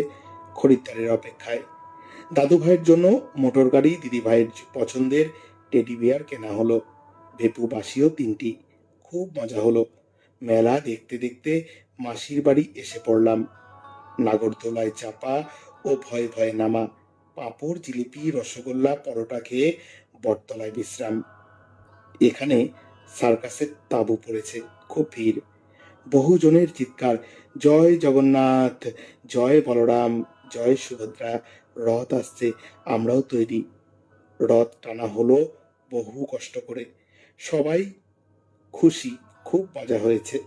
খরিদ্দারের অপেক্ষায়। দাদু ভাইয়ের জন্য মোটর গাড়ি, দিদি ভাইয়ের পছন্দের টেডি বিয়ার কেনা হলো, ভেপু বাসিও 3টি। খুব মজা হলো। মেলা দেখতে দেখতে মাসির বাড়ি এসে পড়লাম। নাগরদোলায় চাপা ও ভয়ে ভয়ে নামা, পাঁপড়, জিলিপি, রসগোল্লা, পরোটা খেয়ে বটতলায় বিশ্রাম। এখানে সার্কাসের তাঁবু পড়েছে, খুব ভিড়, বহুজনের চিৎকার, জয় জগন্নাথ, জয় বলরাম, জয় সুভদ্রা, রথ আসছে, আমরাও তৈরি। রথ টানা হলো বহু কষ্ট করে, সবাই খুশি, খুব মজা হয়েছে।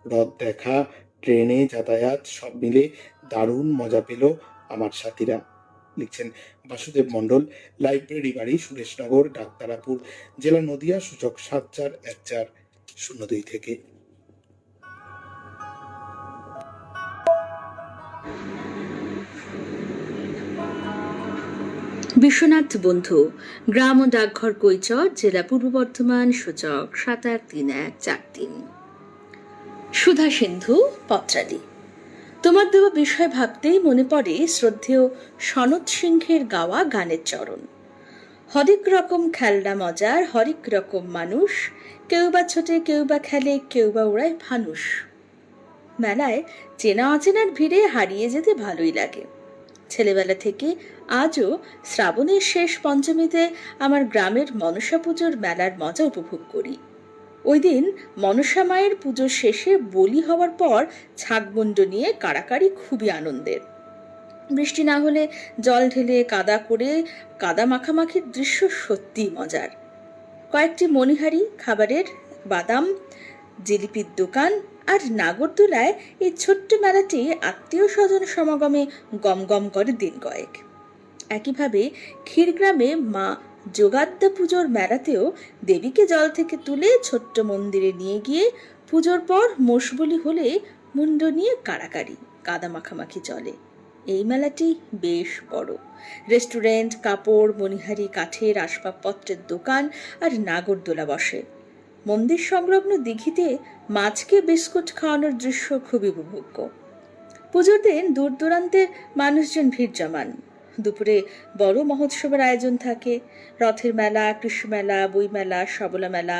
রথ দেখা, ট্রেনে যাতায়াত সব মিলে দারুণ মজা পেল আমার সাথীরা। লিখছেন বাসুদেব মণ্ডল, লাইব্রেরি বাড়ি, সুরেশনগর, ডাক্তারাপুর, জেলা নদিয়া, সূচক 741402 থেকে। বিশ্বনাথ বন্ধু, গ্রাম ও ডাকঘর কৈচর, জেলা পূর্ব বর্ধমান, সূচক 783143। সুধা সিন্ধু, পত্রালি। তোমার দেওয়া বিষয় ভাবতেই মনে পড়ে শ্রদ্ধেয় সনৎ সিংহের গাওয়া গানের চরণ। হরেক রকম খেলনা মজার, হরেক রকম মানুষ, কেউ বা ছোটে, কেউ বা খেলে, কেউ বা ওড়ায় ফানুস। মেলায় চেনা অচেনার ভিড়ে হারিয়ে যেতে ভালোই লাগে। ছেলেবেলা থেকে আজও শ্রাবণের শেষ পঞ্চমীতে আমার গ্রামের মনসা পুজোর মেলার মজা উপভোগ করি। ওই দিন মনসা মায়ের পুজোর শেষে বলি হওয়ার পর ছাগমুণ্ড নিয়ে কাড়াকাড়ি খুবই আনন্দের। বৃষ্টি না হলে জল ঢেলে কাদা করে কাদা মাখামাখির দৃশ্য সত্যিই মজার। কয়েকটি মণিহারি, খাবারের, বাদাম, জিলিপির দোকান আর নাগরদোলায় এই ছোট্ট মেলাটি আত্মীয় স্বজন সমাগমে গমগম করে দিন কয়েক। একইভাবে ক্ষীরগ্রামে মা যোগাদ্দা পুজোর মেলাতেও দেবীকে জল থেকে তুলে ছোট্ট মন্দিরে নিয়ে গিয়ে পুজোর পর মোষবলি হলে মুন্ড নিয়ে কাড়াকাড়ি, কাদা মাখামাখি চলে। এই মেলাটি বেশ বড়। রেস্টুরেন্ট, কাপড়, মণিহারি, কাঠের আসবাবপত্রের দোকান আর নাগরদোলা বসে। মন্দির সংলগ্ন দিঘিতে মাছকে বিস্কুট খাওয়ানোর দৃশ্য খুবই উপভোগ্য। পুজোর দিন দূর দূরান্তের মানুষজন ভিড় জমান। দুপুরে বড় মহোৎসবের আয়োজন থাকে। রথের মেলা, কৃষি মেলা, বই মেলা, সবলা মেলা,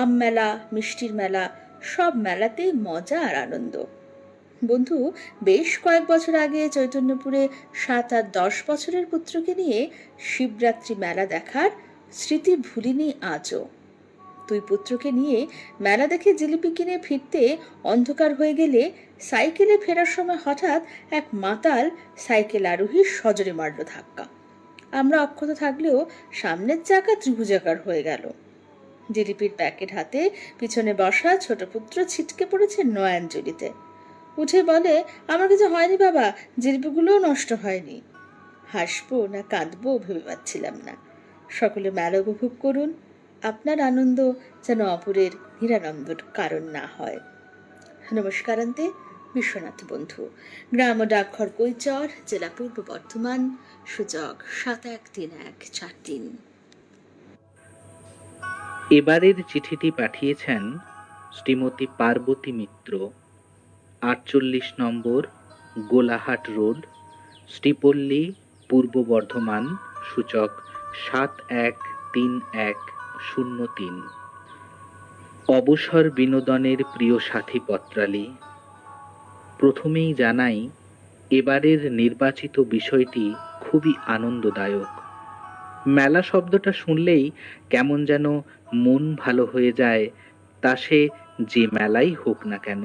আম মেলা, মিষ্টির মেলা, সব মেলাতেই মজা আর আনন্দ। বন্ধু বেশ কয়েক বছর আগে চৈতন্যপুরে 7 আর 10 বছরের পুত্রকে নিয়ে শিবরাত্রি মেলা দেখার স্মৃতি ভুলিনি আজও। তুই পুত্রকে নিয়ে মেলা দেখে জিলিপি কিনে ফিরতে অন্ধকার হয়ে গেলে সাইকেলে ফেরার সময় হঠাৎ এক মাতাল সাইকেল আরোহীর সজোরে মারল ধাক্কা। আমরা অক্ষত থাকলেও সামনের চাকা ত্রিভুজাকার হয়ে গেল। জিলিপির প্যাকেট হাতে পিছনে বসা ছোট পুত্র ছিটকে পড়েছে নয়নজলিতে। উঠে বলে, আমার কিছু হয়নি বাবা, জিলিপিগুলোও নষ্ট হয়নি। হাসবো না কাঁদবো ভেবে পাচ্ছিলাম না। সকলে মেলা উপভোগ করুন, আপনার আনন্দ যেন অপরের নিরানন্দর কারণ না হয়। নমস্কারান্তে, বিশ্বনাথ বন্ধু, গ্রাম ও ডাকঘর কৈচর, জেলা পূর্ব বর্ধমান, সূচক 713143। এবারের চিঠিটি পাঠিয়েছেন শ্রীমতী পার্বতী মিত্র, 48 নম্বর গোলাহাট রোড, শ্রীপল্লী, পূর্ব বর্ধমান, সূচক 713103। অবসর বিনোদনের প্রিয় সাথী পত্রালী, প্রথমেই জানাই এবারের নির্বাচিত বিষয়টি খুবই আনন্দদায়ক। মেলা শব্দটা শুনলেই কেমন যেন মন ভালো হয়ে যায়, তা সে যে মেলাই হোক না কেন।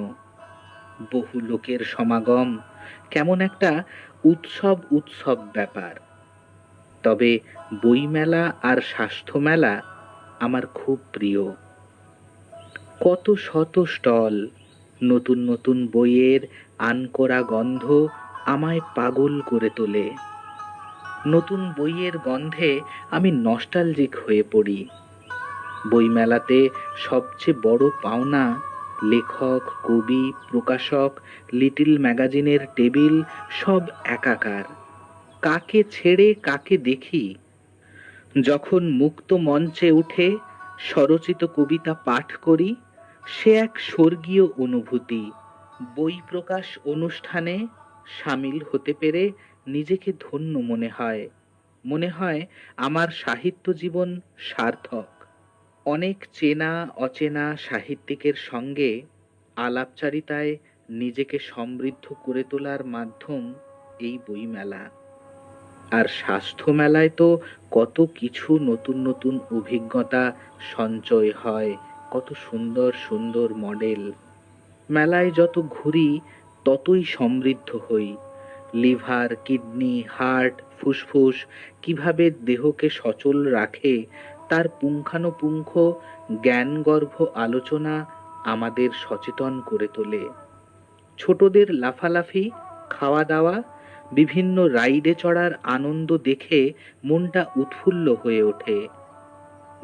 বহু লোকের সমাগম, কেমন একটা উৎসব উৎসব ব্যাপার। তবে বইমেলা আর স্বাস্থ্য মেলা আমার খুব প্রিয়। কত শত স্টল, নতুন নতুন বইয়ের আনকোরা গন্ধ আমায় পাগল করে তোলে। নতুন বইয়ের গন্ধে আমি নস্টালজিক হয়ে পড়ি। বইমেলাতে সবচেয়ে বড় পাওনা লেখক, কবি, প্রকাশক, লিটল ম্যাগাজিনের টেবিল সব একাকার। কাকে ছেড়ে কাকে দেখি। যখন মুক্ত মঞ্চে উঠে স্বরচিত কবিতা পাঠ করি, সে এক স্বর্গীয় অনুভূতি। বই প্রকাশ অনুষ্ঠানে সামিল হতে পেরে নিজেকে ধন্য মনে হয়। মনে হয় আমার সাহিত্য জীবন সার্থক। অনেক চেনা অচেনা সাহিত্যিকের সঙ্গে আলাপচারিতায় নিজেকে সমৃদ্ধ করে তোলার মাধ্যম এই বইমেলা। আর স্বাস্থ্য মেলায় তো কত কিছু নতুন নতুন অভিজ্ঞতা সঞ্চয় হয়, কত সুন্দর সুন্দর মডেল। মেলায় যত ঘুরি ততই সমৃদ্ধ হই। লিভার, কিডনি, হার্ট, ফুসফুস কিভাবে দেহকে সচল রাখে তার পুঙ্খানুপুঙ্খ জ্ঞানগর্ভ আলোচনা আমাদের সচেতন করে তোলে। ছোটদের লাফালাফি, খাওয়া দাওয়া, বিভিন্ন রাইডে চড়ার আনন্দ দেখে মনটা উৎফুল্ল হয়ে ওঠে।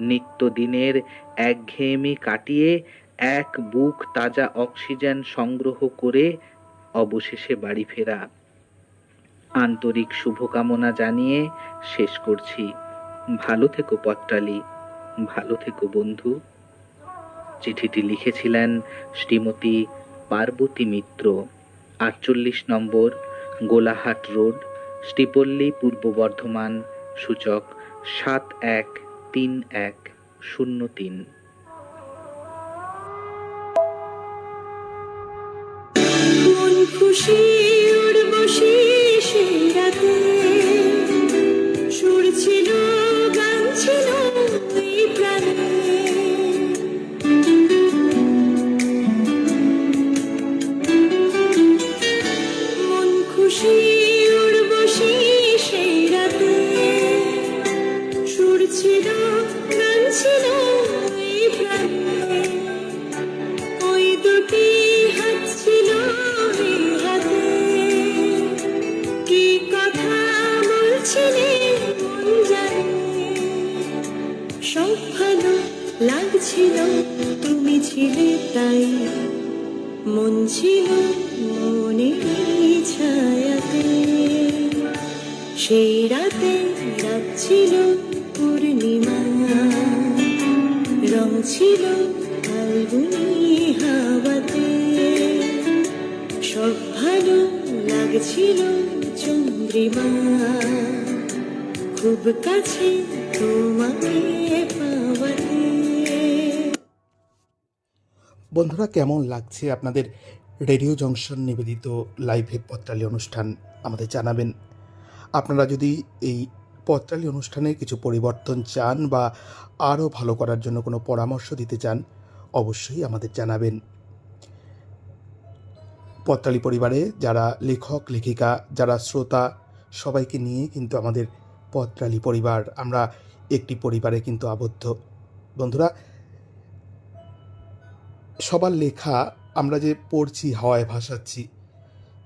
নিত্যদিনের একঘেয়েমি কাটিয়ে এক বুক তাজা অক্সিজেন সংগ্রহ করে অবশেষে বাড়ি ফেরা। আন্তরিক শুভকামনা জানিয়ে শেষ করছি। ভালো থেকো পত্রালি, ভালো থেকো বন্ধু। চিঠিটি লিখেছিলেন শ্রীমতী পার্বতী মিত্র, ৪৮ নম্বর গোলাহাট রোড, শ্রীপল্লী, পূর্ব বর্ধমান, সূচক ৭১৩১০৩। মন খুশি উর্বশী সেই রাতে, সুর ছিল গান ছিল এই প্রাণে। মন খুশি উর্বশী সেই রাতে, সুর ছিল গান ছিল এই প্রাণে। ওই দুটি হাত ছিল এই হাতে, কি কথা বলছিলে মন জানে। সব ভালো লাগছিল, তুমি ছিলে তাই। মন ছিল মনের ছায়াতে, সেই রাতে রাত ছিল পূর্ণিমা, রং ছিল ফাল্গুনি হাওয়াতে। সব ভালো লাগছিল চন্দ্রিমা, খুব কাছে তোমাকে পাওয়াতে। বন্ধুরা, কেমন লাগছে আপনাদের রেডিও জংশন নিবেদিত লাইভে পত্রালি অনুষ্ঠান আমাদের জানাবেন। আপনারা যদি এই পত্রালি অনুষ্ঠানের কিছু পরিবর্তন চান বা আরও ভালো করার জন্য কোনো পরামর্শ দিতে চান, অবশ্যই আমাদের জানাবেন। পত্রালি পরিবারে যারা লেখক, লেখিকা, যারা শ্রোতা, সবাইকে নিয়ে কিন্তু আমাদের পত্রালি পরিবার। আমরা একটি পরিবারে কিন্তু আবদ্ধ। বন্ধুরা, সবার লেখা আমরা যে পড়ছি, হাওয়ায় ভাসাচ্ছি,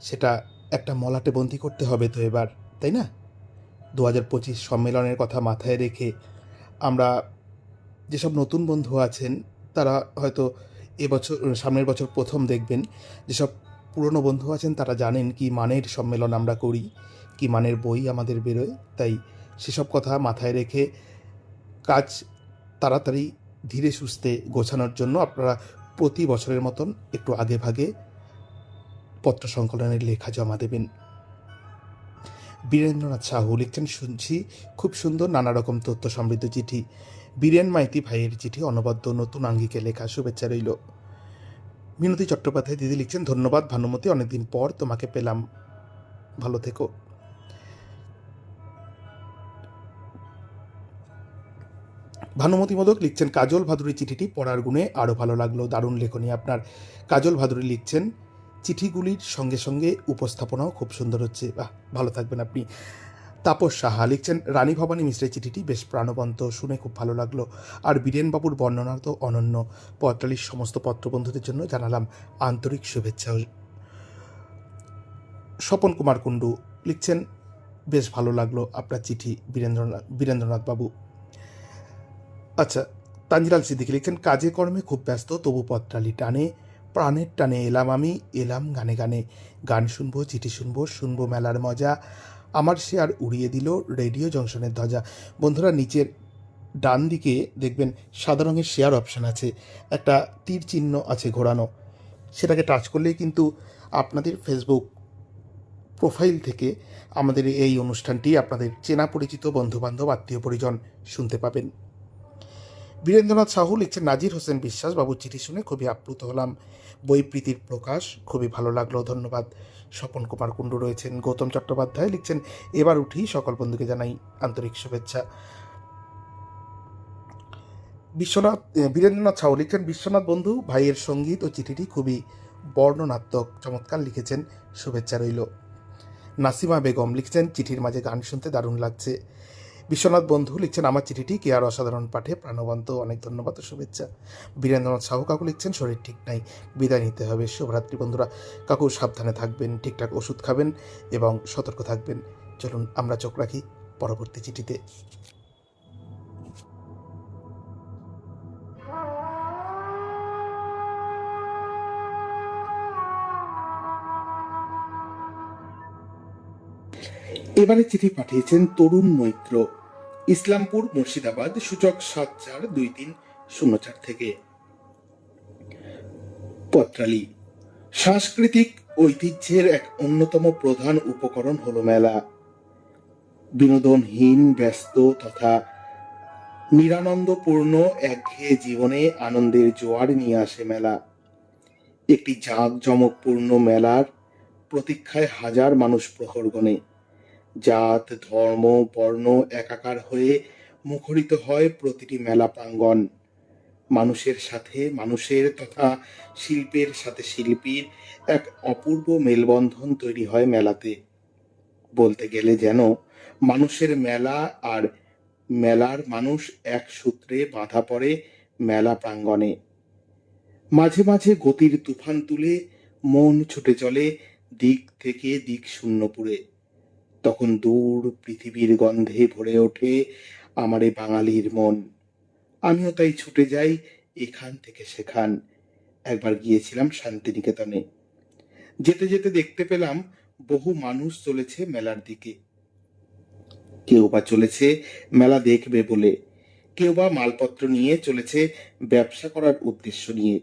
সেটা একটা মলাটে বন্দি করতে হবে তো এবার, তাই না? 2025 সম্মেলনের কথা মাথায় রেখে আমরা যেসব নতুন বন্ধু আছেন তারা হয়তো এবছর, সামনের বছর প্রথম দেখবেন। যেসব পুরনো বন্ধু আছেন তারা জানেন কি মানের সম্মেলন আমরা করি, কি মানের বই আমাদের বেরোয়। তাই সেসব কথা মাথায় রেখে কাজ তাড়াতাড়ি ধীরে সুস্থে গোছানোর জন্য আপনারা প্রতি বছরের মতন একটু আগে ভাগে পত্র সংকলনের লেখা জমা দেবেন। বীরেন্দ্রনাথ সাহু লিখছেন, শুনছি খুব সুন্দর নানা রকম তথ্য সমৃদ্ধ চিঠি। বীরেন মাইতি ভাইয়ের চিঠি অনবদ্য নতুন আঙ্গিকে লেখা, শুভেচ্ছা রইল। মিনতি চট্টোপাধ্যায় দিদি লিখছেন, ধন্যবাদ ভানুমতি, অনেকদিন পর তোমাকে পেলাম, ভালো থেকো। ভানুমতি মোদক লিখছেন, কাজল ভাদুরী চিঠিটি পড়ার গুণে আরও ভালো লাগলো, দারুণ লেখনী আপনার। কাজল ভাদুরী লিখছেন, চিঠিগুলির সঙ্গে সঙ্গে উপস্থাপনাও খুব সুন্দর হচ্ছে। বাহ, ভালো থাকবেন আপনি। তাপস সাহা লিখছেন, রানী ভবানী মিশ্রের চিঠিটি বেশ প্রাণবন্ত, শুনে খুব ভালো লাগলো। আর বীরেনবাবুর বর্ণনা তো অনন্য। পত্রালির সমস্ত পত্রবন্ধুদের জন্য জানালাম আন্তরিক শুভেচ্ছা। স্বপন কুমার কুণ্ডু লিখছেন, বেশ ভালো লাগলো আপনার চিঠি বীরেন্দ্রনাথ বাবু। আচ্ছা, তানজিলাল সিদ্দিকী লিখছেন, কাজে কর্মে খুব ব্যস্ত, তবু পত্রালি টানে, প্রাণের টানে এলাম আমি, এলাম গানে গানে, গান শুনবো, চিঠি শুনবো, শুনবো মেলার মজা, আমার শেয়ার উড়িয়ে দিল রেডিও জংশনের ধ্বজা। বন্ধুরা, নিচের ডান দিকে দেখবেন সাদা রঙের শেয়ার অপশান আছে, একটা তীর চিহ্ন আছে ঘোরানো, সেটাকে টাচ করলেই কিন্তু আপনাদের ফেসবুক প্রোফাইল থেকে আমাদের এই অনুষ্ঠানটি আপনাদের চেনা পরিচিত বন্ধুবান্ধব আত্মীয় পরিজন শুনতে পাবেন। বীরেন্দ্রনাথ সাহু লিখছেন, নাজির হোসেন বিশ্বাস বাবুর চিঠি শুনে খুবই আপ্লুত হলাম, বইপ্রীতির প্রকাশ, খুবই ভালো লাগলো, ধন্যবাদ। স্বপন কুমার কুণ্ডু রয়েছেন। গৌতম চট্টোপাধ্যায় লিখছেন, এবার উঠি, সকল বন্ধুকে জানাই আন্তরিক শুভেচ্ছা। বীরেন্দ্রনাথ সাহু লিখছেন, বিশ্বনাথ বন্ধু ভাইয়ের সঙ্গীত ও চিঠিটি খুবই বর্ণনাত্মক, চমৎকার লিখেছেন, শুভেচ্ছা রইল। নাসিমা বেগম লিখছেন, চিঠির মাঝে গান শুনতে দারুণ লাগছে। বিশ্বনাথ বন্ধু লিখছেন, আমার চিঠিটি কে আর অসাধারণ পাঠে, প্রাণবন্ত, অনেক ধন্যবাদ ও শুভেচ্ছা। বীরেন্দ্রনাথ সাহু কাকু লিখছেন, শরীর ঠিক নাই, বিদায় নিতে হবে, শুভরাত্রি বন্ধুরা। কাকু সাবধানে থাকবেন, ঠিকঠাক ওষুধ খাবেন এবং সতর্ক থাকবেন। চলুন আমরা চোখ রাখি পরবর্তী চিঠিতে। এবারে চিঠি পাঠিয়েছেন তরুণ মৈত্র, ইসলামপুর মুর্শিদাবাদ, সূচক 742304 থেকে। পত্রালি, সাংস্কৃতিক ঐতিহ্যের এক অন্যতম প্রধান উপকরণ হলো মেলা। বিনোদনহীন, ব্যস্ত তথা নিরানন্দপূর্ণ একঘেয়ে জীবনে আনন্দের জোয়ার নিয়ে আসে মেলা। একটি জাঁকজমকপূর্ণ মেলার প্রতীক্ষায় হাজার মানুষ প্রহর গণে। জাত, ধর্ম, বর্ণ একাকার হয়ে মুখরিত হয় প্রতিটি মেলা প্রাঙ্গণ। মানুষের সাথে মানুষের তথা শিল্পের সাথে শিল্পীর এক অপূর্ব মেলবন্ধন তৈরি হয় মেলাতে। বলতে গেলে যেন মানুষের মেলা আর মেলার মানুষ এক সূত্রে বাঁধা পড়ে মেলা প্রাঙ্গণে। মাঝে মাঝে গতির তুফান তুলে মন ছুটে চলে দিক থেকে দিক শূন্যপুরে। তখন দূর পৃথিবীর গন্ধে ভরে ওঠে আমারে বাঙালির মন। আমিও তাই ছুটে যাই এখান থেকে সেখান। একবার গিয়েছিলাম শান্তিনিকেতনে, যেতে যেতে দেখতে পেলাম বহু মানুষ চলেছে মেলার দিকে। কেউ বা চলেছে মেলা দেখবে বলে, কেউ বা মালপত্র নিয়ে চলেছে ব্যবসা করার উদ্দেশ্য নিয়ে।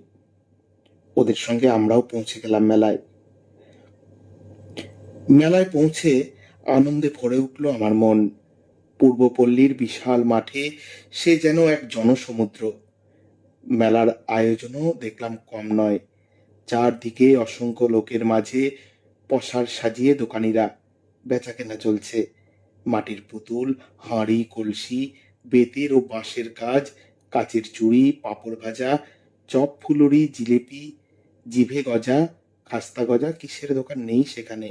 ওদের সঙ্গে আমরাও পৌঁছে গেলাম মেলায়। মেলায় পৌঁছে আনন্দে ভরে উঠল আমার মন। পূর্বপল্লীর বিশাল মাঠে সে যেন এক জনসমুদ্র। মেলার আয়োজনও দেখলাম কম নয়। চারদিকে অসংখ্য লোকের মাঝে পসার সাজিয়ে দোকানিরা বেচাকেনা চলছে। মাটির পুতুল, হাঁড়ি, কলসি, বেতের ও বাঁশের কাজ, কাচের চুড়ি, পাঁপড় ভাজা, চপ, ফুলুরি, জিলেপি, জিভে গজা, খাস্তা গজা, কিসের দোকান নেই সেখানে।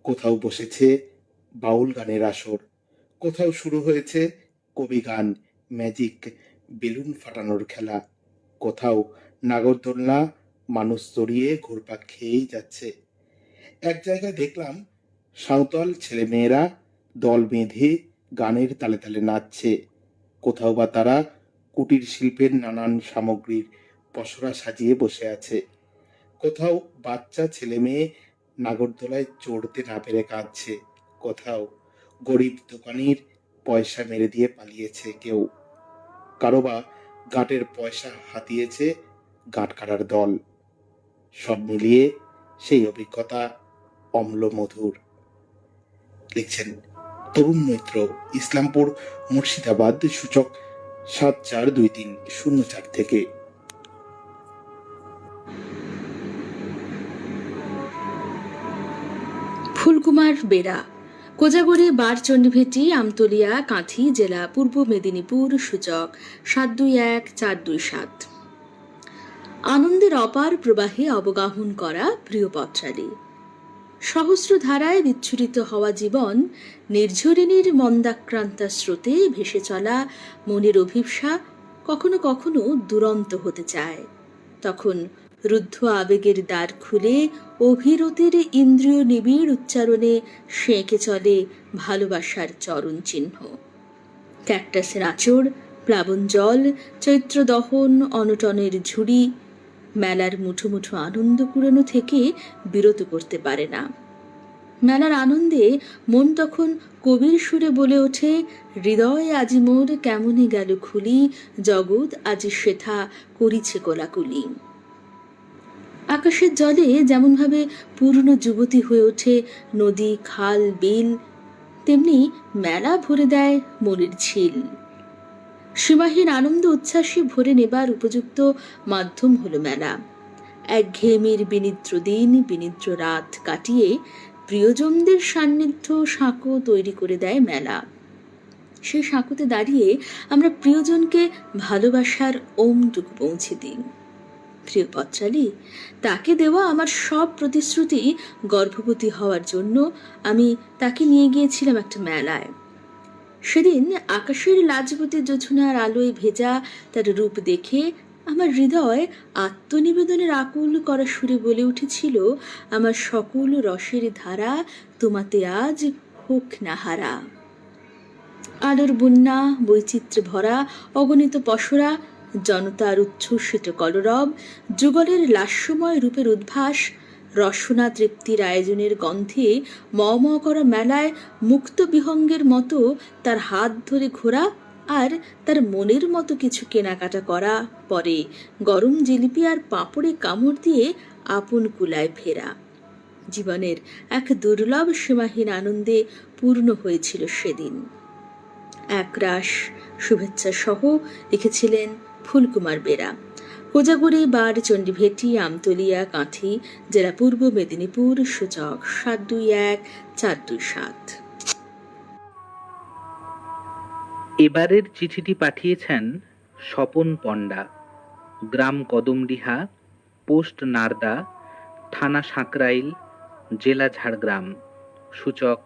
কোথাও বসেছে বাউল গানের আসর, কোথাও শুরু হয়েছে কবি গান, ম্যাজিক, বেলুন ফাটানোর খেলা, কোথাও নাগরদোলনা, মানুষ চড়িয়ে ঘুরপাক খেয়েই যাচ্ছে। এক জায়গায় দেখলাম সাঁওতাল ছেলেমেয়েরা দল বেঁধে গানের তালে তালে নাচছে। কোথাও বা তারা কুটির শিল্পের নানান সামগ্রীর পসরা সাজিয়ে বসে আছে। কোথাও বাচ্চা ছেলে মেয়ে নাগরদোলায় চড়তে না পেরে কাঁদছে। কোথাও গরিব দোকানির পয়সা মেরে দিয়ে পালিয়েছে কেউ। কারো বা গাঁটের পয়সা হাতিয়েছে গাঁট কাটার দল। সব মিলিয়ে সেই অভিজ্ঞতা অম্ল মধুর। লিখছেন তরুণ মৈত্র, ইসলামপুর মুর্শিদাবাদ, সূচক 742304 থেকে। ফুলকুমার বেরা, কোজাগরি বারচণ্ডীভেটি আমতলিয়া কাঁথি জেলা পূর্ব মেদিনীপুর সূচক 721427। আনন্দের অপার প্রবাহে অবগাহন করা প্রিয় পত্রালী। সহস্র ধারায় বিচ্ছুরিত হওয়া জীবন নির্ঝরিণীর মন্দাক্রান্তা স্রোতে ভেসে চলা মনের অভিপ্সা কখনো কখনো দুরন্ত হতে চায়। তখন রুদ্ধ আবেগের দ্বার খুলে অভিরতির ইন্দ্রিয় নিবিড় উচ্চারণে সেঁকে চলে ভালোবাসার চরণ চিহ্ন। ক্যাকটাসের আঁচড়, প্লাবন জল, চৈত্র দহন, অনটনের ঝুড়ি মেলার মুঠো মুঠো আনন্দ কুড়ানো থেকে বিরত করতে পারে না। মেলার আনন্দে মন তখন কবির সুরে বলে ওঠে, হৃদয় আজি মোর কেমনে গেল খুলি, জগৎ আজি সেথা করিছে কোলাকুলি। আকাশের জলে যেমনভাবে পূর্ণ যুবতী হয়ে ওঠে নদী, খাল, বিল, তেমনি মেলা ভরে দেয় মনের ঝিল। সীমাহীন আনন্দ উচ্ছ্বাসে ভরে নেবার উপযুক্ত মাধ্যম হলো মেলা। একঘেয়েমির বিনিদ্র দিন, বিনিদ্র রাত কাটিয়ে প্রিয়জনদের সান্নিধ্য সাঁকো তৈরি করে দেয় মেলা। সেই সাঁকোতে দাঁড়িয়ে আমরা প্রিয়জনকে ভালোবাসার ওমটুকু পৌঁছে দিই। প্রিয় পত্রালী, তাকে দেওয়া আমার সব প্রতিশ্রুতি গর্ভবতী হওয়ার জন্য আমি তাকে নিয়ে গিয়েছিলাম একটা মেলায়। সেদিন আকাশের লাজবতী যোছনার আলোয় ভেজা তার রূপ দেখে আমার হৃদয় আত্মনিবেদনের আকুল করা সুরে বলে উঠেছিল, আমার সকল রসের ধারা তোমাতে আজ হোক না হারা। আলোর বন্যা, বৈচিত্র্যে ভরা অগণিত পসরা, জনতার উচ্ছ্বসিত কলরব, যুগলের লাস্যময় রূপের উদ্ভাস, রসনা তৃপ্তির আয়োজনের গন্ধে ম ম করা মেলায় মুক্ত বিহঙ্গের মতো তার হাত ধরে ঘোরা আর তার মনের মতো কিছু কেনাকাটা করা, পরে গরম জিলিপি আর পাঁপড়ে কামড় দিয়ে আপন কুলায় ফেরা। জীবনের এক দুর্লভ সীমাহীন আনন্দে পূর্ণ হয়েছিল সেদিন। একরাশ শুভেচ্ছা সহ লিখেছিলেন ফুলকুমার বেরা। কোজাগরি বারচণ্ডীভেটি আমতলিয়া কাঁথি জেলা পূর্ব মেদিনীপুর সূচক 721427। এবারের চিঠিটি পাঠিয়েছেন স্বপন পণ্ডা, গ্রাম কদমডিহা, পোস্ট নারদা, থানা সাঁকরাইল, জেলা ঝাড়গ্রাম, সূচক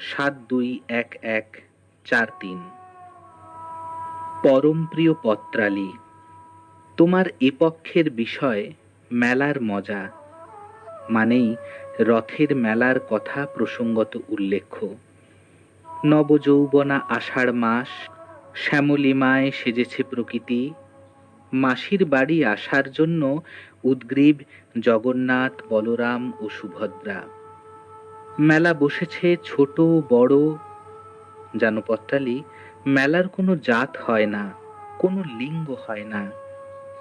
721143। পরম প্রিয় পত্রালী, তোমার এ পক্ষের বিষয় মেলার মজা, মানেই রথের মেলার কথা প্রসঙ্গত উল্লেখ্য। নবযৌবনা আষাঢ় মাস, শ্যামলিমায় সেজেছে প্রকৃতি। মাসির বাড়ি আসার জন্য উদ্গ্রীব জগন্নাথ, বলরাম ও সুভদ্রা। মেলা বসেছে ছোট বড়। জানো পত্রালী, মেলার কোনো জাত হয় না, কোনো লিঙ্গ হয় না।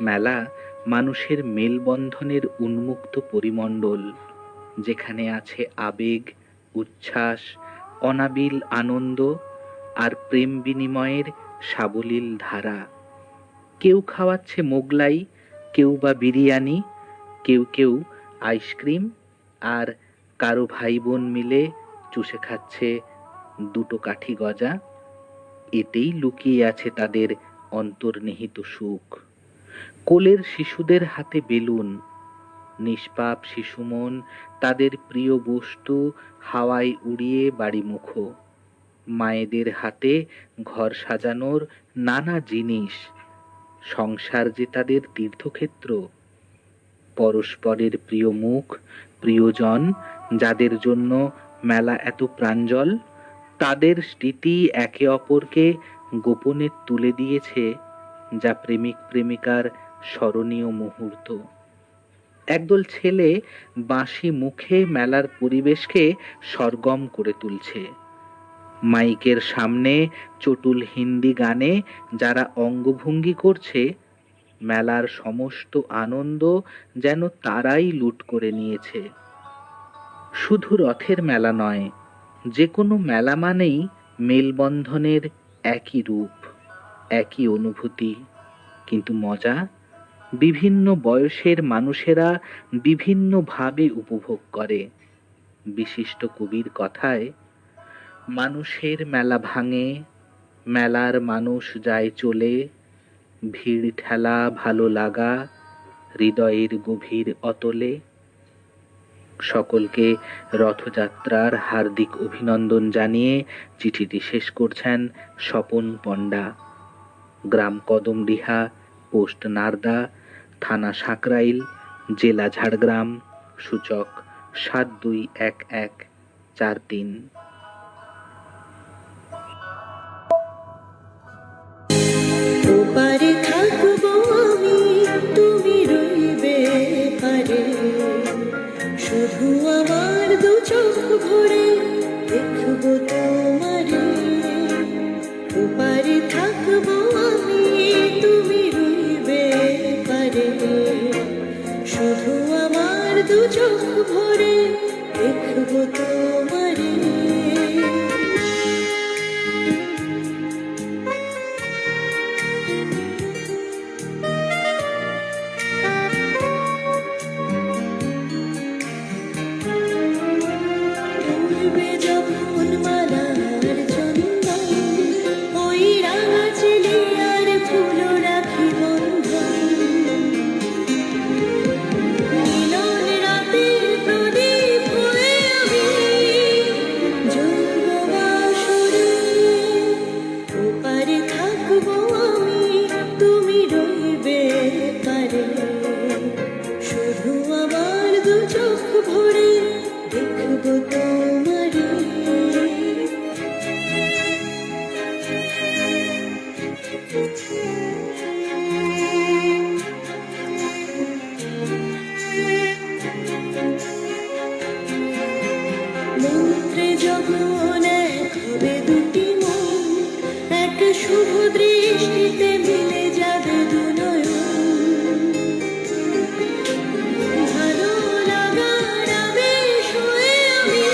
মেলা মানুষের মেলবন্ধনের উন্মুক্ত পরিমণ্ডল, যেখানে আছে আবেগ, উচ্ছ্বাস, অনাবিল আনন্দ আর প্রেম বিনিময়ের সাবলীল ধারা। কেউ খাওয়াচ্ছে মোগলাই, কেউ বা বিরিয়ানি, কেউ কেউ আইসক্রিম, আর কারো ভাই বোন মিলে চুষে খাচ্ছে দুটো কাঠি গজা। এতেই লুকিয়ে আছে তাদের অন্তর্নিহিত সুখ। কোলের শিশুদের হাতে বেলুন, নিষ্পাপ শিশুমন তাদের প্রিয় বস্তু হাওয়ায় উড়িয়ে বাড়িমুখো। মায়েদের হাতে ঘর সাজানোর নানা জিনিস। সংসার যে তাদের তীর্থক্ষেত্র। পরস্পরের প্রিয় মুখ, প্রিয়জন, যাদের জন্য মেলা এত প্রাঞ্জল, তাদের স্মৃতি একে অপরকে গোপনে তুলে দিয়েছে, যা প্রেমিক প্রেমিকার স্মরণীয় মুহূর্ত। একদল ছেলে বাঁশি মুখে মেলার পরিবেশকে সরগম করে তুলছে। মাইকের সামনে চটুল হিন্দি গানে যারা অঙ্গভঙ্গি করছে, মেলার সমস্ত আনন্দ যেন তারাই লুট করে নিয়েছে। শুধু রথের মেলা নয়, যে কোনো মেলা মানেই মেলবন্ধনের একই রূপ, একই অনুভূতি। কিন্তু মজা বিভিন্ন বয়সের মানুষেরা বিভিন্নভাবে উপভোগ করে। বিশিষ্ট কবির কথায়, মানুষের মেলা ভাঙে, মেলার মানুষ যায় চলে, ভিড় ঠেলা ভালো লাগা হৃদয়ের গভীর অতলে। সকলকে রথযাত্রার হার্দিক অভিনন্দন জানিয়ে চিঠিটি শেষ করছেন স্বপন পণ্ডা। গ্রাম কদমডিহা, পোস্ট নারদা, থানা সাকরাইল, জেলা ঝাড়গ্রাম, সূচক 721143। ওপারে থাকবো আমি, তুমি রইবে পারে, শুধু আমার দু চোখ ভরে দেখবো তোমারে। ওপারে থাকবো আমি, তুমি রইবে পারে, শুধু আমার দু চোখ ভরে দেখবো তোমারে। উড়বে যখন মালার চন্দন, ওই রাঙা চিলিয়ার ফুল রাখি বন্ধন। মিলন রাতের প্রদীপ হয়ে আমি জ্বলব বাসরে। ওপারে থাকবো আমি, তুমি রইবে পারে, শুধু আমার দু চোখ ভরে দেখবো তোমারে। মন্ত্রে যখন এক হবে দুটি মন, এক শুভ দৃষ্টিতে মিলে যাবে দু নয়ন। ভালো লাগার আবেশ হয়ে আমি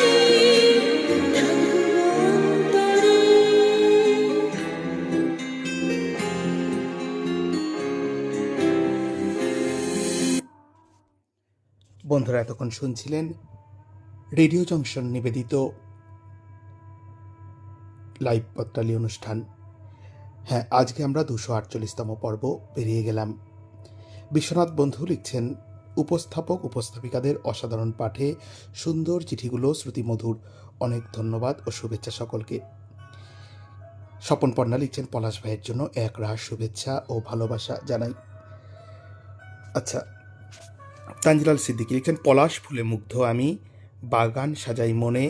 থাকবো অন্তরে। বন্ধুরা এতক্ষণ শুনছিলেন রেডিও জংশন নিবেদিত লাইভ পত্রালি অনুষ্ঠান। হ্যাঁ, আজকে আমরা 248তম পর্ব পেরিয়ে গেলাম। বিশ্বনাথ বন্ধু লিখছেন, উপস্থাপক উপস্থাপিকাদের অসাধারণ পাঠে সুন্দর চিঠিগুলো শ্রুতিমধুর, অনেক ধন্যবাদ ও শুভেচ্ছা সকলকে। স্বপন পণ্ডা লিখছেন, পলাশ ভাইয়ের জন্য এক রাশ শুভেচ্ছা ও ভালোবাসা জানাই। আচ্ছা, তানজিলাল সিদ্দিকী লিখছেন, পলাশ ফুলে মুগ্ধ আমি, বাগান সাজাই মনে,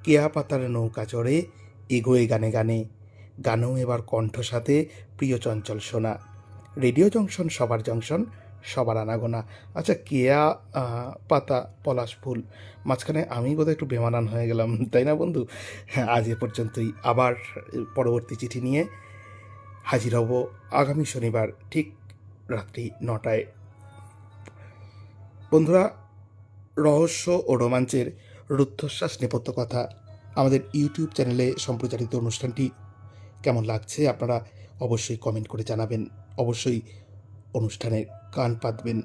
কেয়া পাতার নৌকা চড়ে এগোয়ে গানে গানে, গানেও এবার কণ্ঠ সাথে প্রিয় চঞ্চল সোনা। রেডিও জংশন সবার জংশন, সবার আনাগোনা। আচ্ছা, কেয়া পাতা পলাশ ফুল, মাঝখানে আমি বোধহয় একটু বেমানান হয়ে গেলাম, তাই না বন্ধু? হ্যাঁ, আজ এ পর্যন্তই। আবার পরবর্তী চিঠি নিয়ে হাজির হব আগামী শনিবার ঠিক রাত্রি 9টায়। বন্ধুরা, রহস্য ও রোমাঞ্চের রুদ্ধশ্বাস নেপথ্য কথা আমাদের ইউটিউব চ্যানেলে সম্প্রচারিত অনুষ্ঠানটি কেমন লাগছে আপনারা অবশ্যই কমেন্ট করে জানাবেন। অবশ্যই অনুষ্ঠানে কান পাতবেন।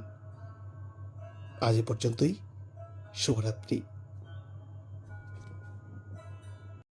আজ এ পর্যন্তই। শুভরাত্রি।